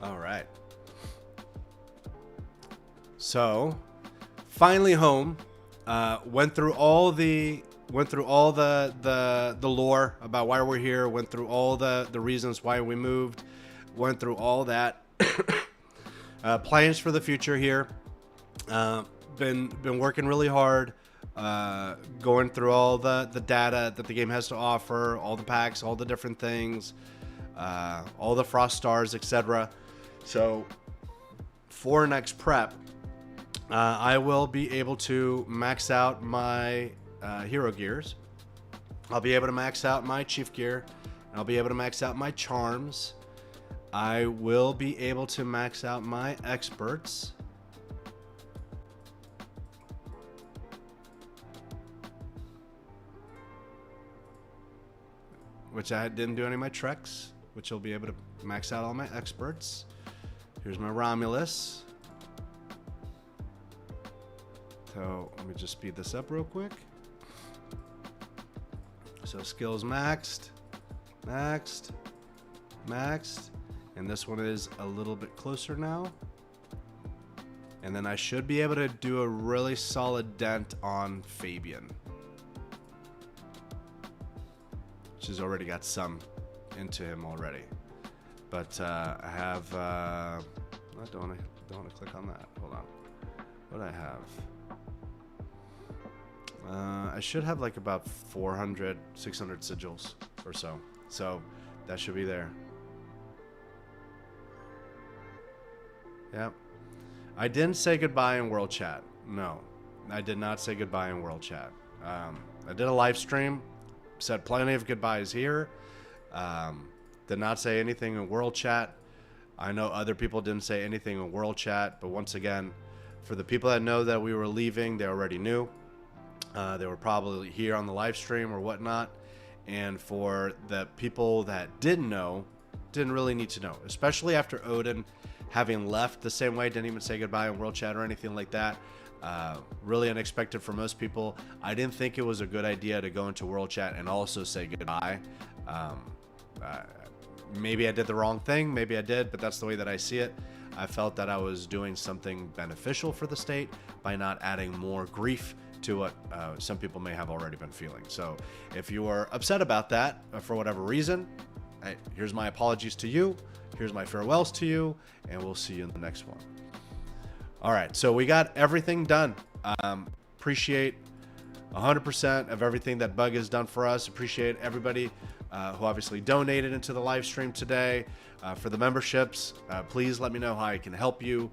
All right. So, finally home. Went through all the lore about why we're here. Went through all the reasons why we moved. Went through all that. Plans for the future here. Been working really hard. Going through all the data that the game has to offer, all the packs, all the different things, all the frost stars, etc. So for next prep, I will be able to max out my hero gears. I'll be able to max out my chief gear. I'll be able to max out my charms. I will be able to max out my experts. Which I didn't do any of my treks, which will be able to max out all my experts. Here's my Romulus. So let me just speed this up real quick. So skills maxed, maxed, maxed, and this one is a little bit closer now. And then I should be able to do a really solid dent on Fabian, which has already got some into him already. But I have, I don't want to click on that. Hold on. What do I have? I should have like about 400, 600 sigils or so. So that should be there. Yep. I didn't say goodbye in World Chat. No, I did not say goodbye in World Chat. I did a live stream, said plenty of goodbyes here. Did not say anything in World Chat. I know other people didn't say anything in World Chat, but once again, for the people that know that we were leaving, they already knew. They were probably here on the live stream or whatnot. And for the people that didn't know, didn't really need to know, especially after Odin having left the same way, didn't even say goodbye in World Chat or anything like that. Really unexpected for most people. I didn't think it was a good idea to go into World Chat and also say goodbye. Maybe I did the wrong thing, maybe I did, but that's the way that I see it. I felt that I was doing something beneficial for the state by not adding more grief to what some people may have already been feeling. So if you are upset about that for whatever reason, here's my apologies to you, here's my farewells to you, and we'll see you in the next one. All right, so we got everything done. Appreciate 100% of everything that Bug has done for us. Appreciate everybody who obviously donated into the live stream today. For the memberships, please let me know how I can help you.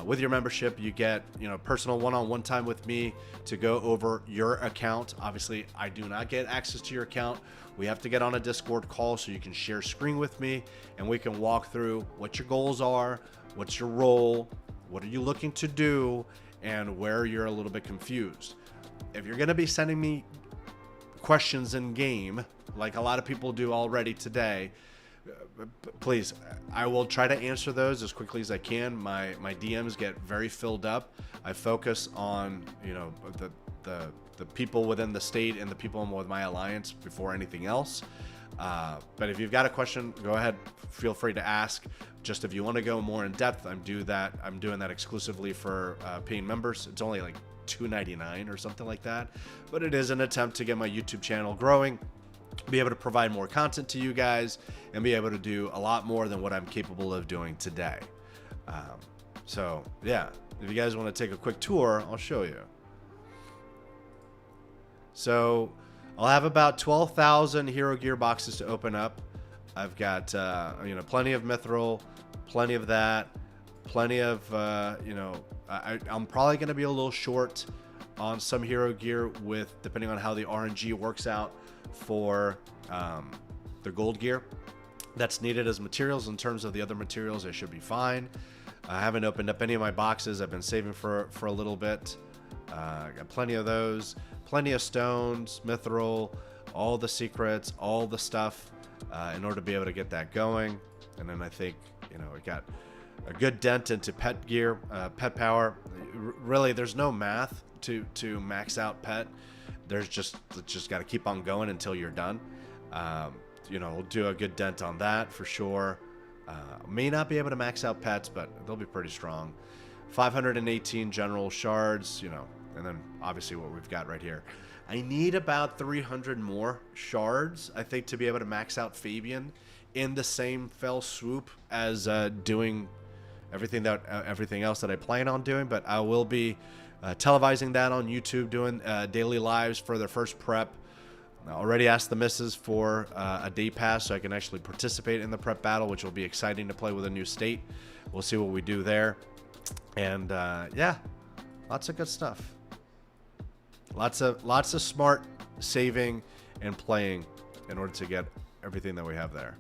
With your membership, you get personal one-on-one time with me to go over your account. Obviously, I do not get access to your account. We have to get on a Discord call so you can share screen with me, and we can walk through what your goals are, what's your role, what are you looking to do, and where you're a little bit confused. If you're going to be sending me questions in game, like a lot of people do already today, please, I will try to answer those as quickly as I can. My DMs get very filled up. I focus on the people within the state and the people with my alliance before anything else. But if you've got a question, go ahead, feel free to ask. Just if you want to go more in depth, I'm doing that exclusively for paying members. It's only like $2.99 or something like that, but it is an attempt to get my YouTube channel growing, be able to provide more content to you guys, and be able to do a lot more than what I'm capable of doing today. So yeah, if you guys want to take a quick tour, I'll show you. So I'll have about 12,000 hero gear boxes to open up. I've got plenty of mithril, plenty of that, plenty of I'm probably going to be a little short on some hero gear depending on how the RNG works out for the gold gear that's needed as materials. In terms of the other materials, I should be fine. I haven't opened up any of my boxes. I've been saving for a little bit. Got plenty of those, plenty of stones, mithril, all the secrets, all the stuff in order to be able to get that going. And then I think we got a good dent into pet gear, pet power. Really, there's no math to max out pet. There's just got to keep on going until you're done. We'll do a good dent on that for sure. May not be able to max out pets, but they'll be pretty strong. 518 general shards, and then obviously what we've got right here. I need about 300 more shards, I think, to be able to max out Fabian in the same fell swoop as doing everything else that I plan on doing. But I will be televising that on YouTube, doing daily lives for their first prep. I already asked the missus for a day pass so I can actually participate in the prep battle, which will be exciting to play with a new state. We'll see what we do there. And yeah, lots of good stuff. Lots of smart saving and playing in order to get everything that we have there.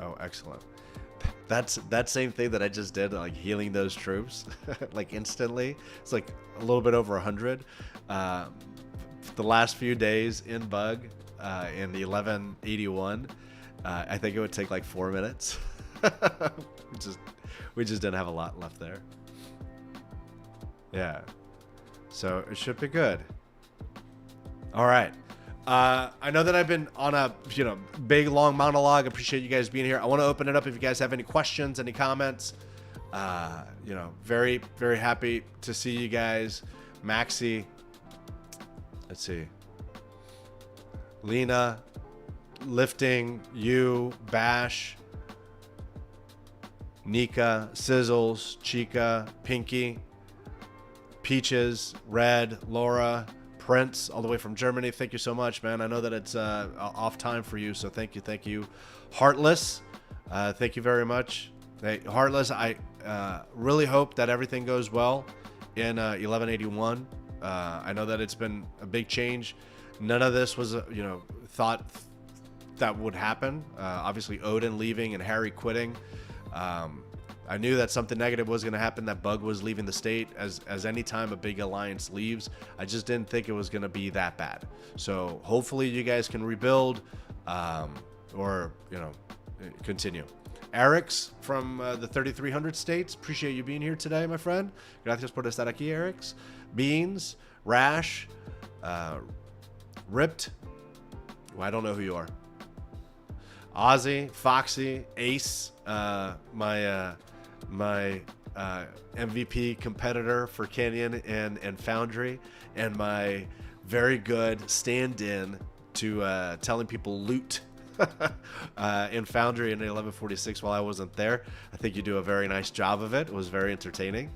Oh, excellent. That's that same thing that I just did, like healing those troops, like instantly. It's like a little bit over 100. The last few days in bug, in the 1181, I think it would take like 4 minutes. we just didn't have a lot left there. Yeah, so it should be good. All right. I know that I've been on a big long monologue. Appreciate you guys being here. I want to open it up if you guys have any questions, any comments. Very, very happy to see you guys. Maxi, let's see, Lena, Lifting, you, Bash, Nika, Sizzles, Chica, Pinky, Peaches, Red, Laura, Prince, all the way from Germany. Thank you so much, man. I know that it's off time for you, so thank you. Heartless, thank you very much. Hey, Heartless, I really hope that everything goes well in 1181. I know that it's been a big change. None of this was, thought that would happen. Obviously, Odin leaving and Harry quitting. I knew that something negative was going to happen, that Bug was leaving the state, as any time a big alliance leaves. I just didn't think it was going to be that bad. So hopefully you guys can rebuild, or, continue. Eric's from the 3300 states. Appreciate you being here today, my friend. Gracias por estar aquí, Eric's. Beans, Rash, Ripped. Well, I don't know who you are. Ozzy, Foxy, Ace, my MVP competitor for Canyon and Foundry, and my very good stand-in to telling people loot in Foundry in 1146 while I wasn't there. I think you do a very nice job of it. It was very entertaining.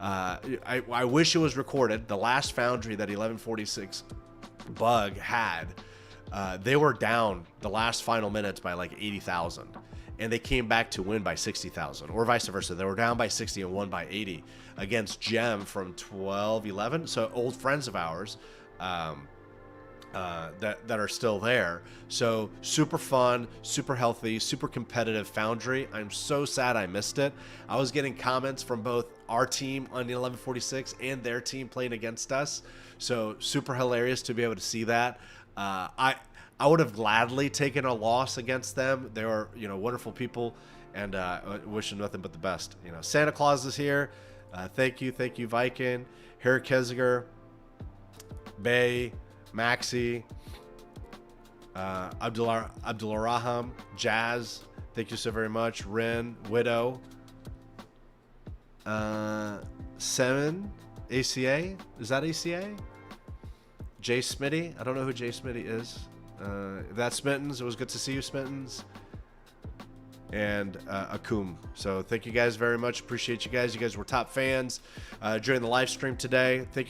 I wish it was recorded. The last Foundry that 1146 Bug had, they were down the last final minutes by like 80,000. And they came back to win by 60,000, or vice versa. They were down by 60 and won by 80 against Gem from 1211. So old friends of ours that are still there. So super fun, super healthy, super competitive Foundry. I'm so sad I missed it. I was getting comments from both our team on the 1146 and their team playing against us. So super hilarious to be able to see that. I would have gladly taken a loss against them. They were, wonderful people, and wish them nothing but the best. Santa Claus is here. Thank you, Viking, Harry Keziger, Bay, Maxi, Abdulraham, Jazz. Thank you so very much. Ren, Widow, Seven, ACA. Is that ACA? Jay Smitty. I don't know who Jay Smitty is. That's Smittens. It was good to see you, Smittens. And Akum. So thank you guys very much. Appreciate you guys. You guys were top fans during the live stream today. Thank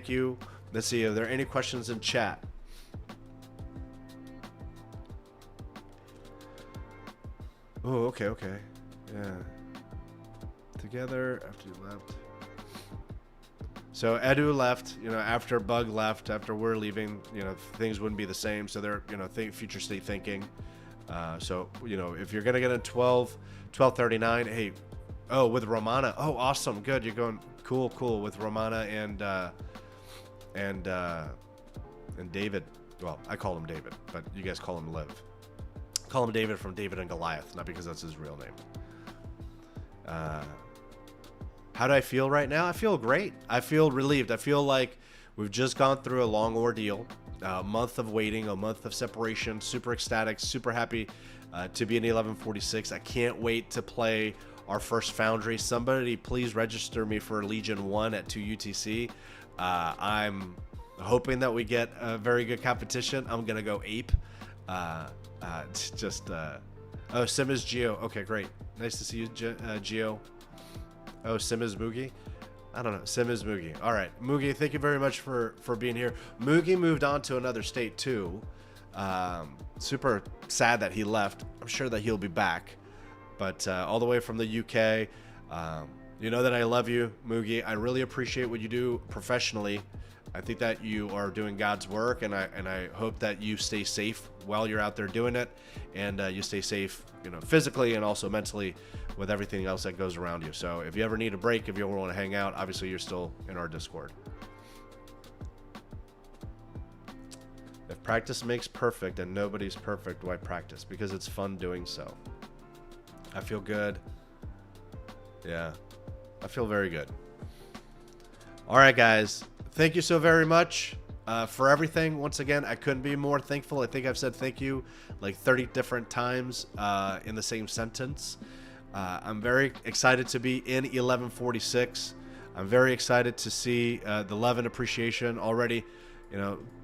you. Let's see. Are there any questions in chat? Oh, okay. Yeah. Together after you left. So Edu left, after Bug left, after we're leaving, things wouldn't be the same. So they're, future state thinking. So, if you're going to get a 1239, hey, with Romana. Oh, awesome. Good. You're going cool with Romana and David. Well, I call him David, but you guys call him Liv. Call him David from David and Goliath, not because that's his real name. How do I feel right now? I feel great. I feel relieved. I feel like we've just gone through a long ordeal, a month of waiting, a month of separation, super ecstatic, super happy to be in 1146. I can't wait to play our first Foundry. Somebody please register me for Legion 1 at 2 UTC. I'm hoping that we get a very good competition. I'm going to go ape. Oh, Sim is Geo. Okay, great. Nice to see you, Geo. Oh, Sim is Moogie? I don't know. Sim is Moogie. All right. Moogie, thank you very much for being here. Moogie moved on to another state, too. Super sad that he left. I'm sure that he'll be back. But all the way from the UK. You know that I love you, Moogie. I really appreciate what you do professionally I think that you are doing God's work, and I hope that you stay safe while you're out there doing it, and you stay safe, physically and also mentally with everything else that goes around you. So if you ever need a break, if you ever want to hang out, obviously you're still in our Discord. If practice makes perfect and nobody's perfect, why practice? Because it's fun doing so. I feel good. Yeah, I feel very good. All right, guys. Thank you so very much for everything. Once again, I couldn't be more thankful. I think I've said thank you like 30 different times in the same sentence. I'm very excited to be in 1146. I'm very excited to see the love and appreciation already,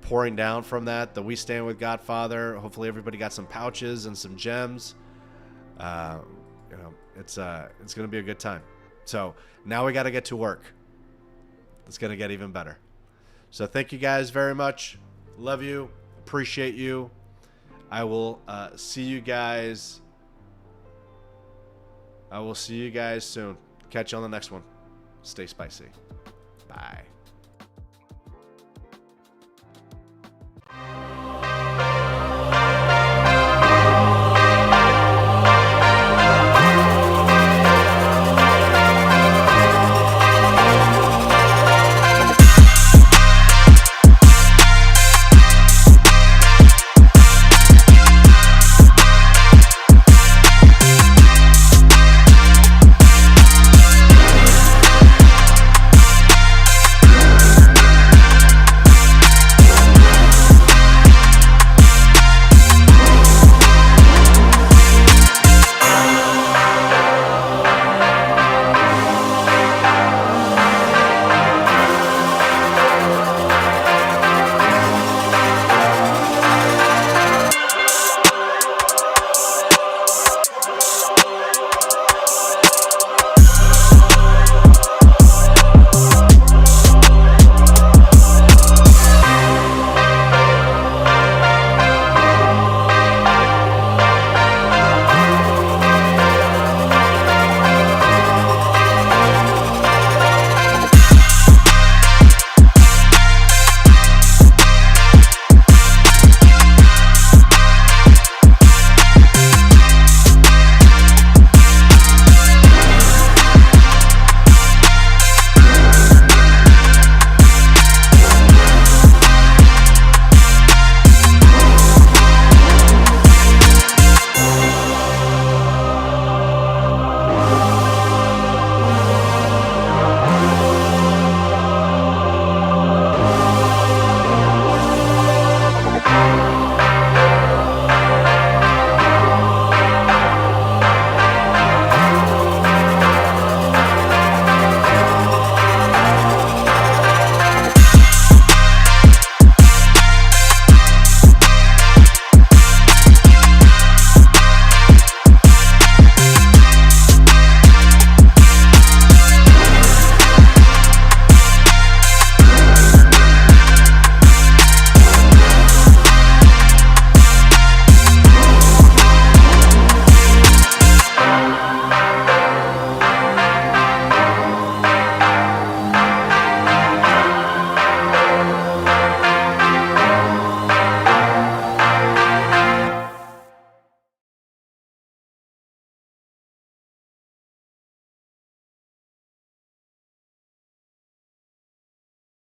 pouring down from that. The We Stand with Godfather. Hopefully everybody got some pouches and some gems. It's going to be a good time. So now we got to get to work. It's going to get even better. So thank you guys very much. Love you. Appreciate you. I will see you guys. I will see you guys soon. Catch you on the next one. Stay spicy. Bye.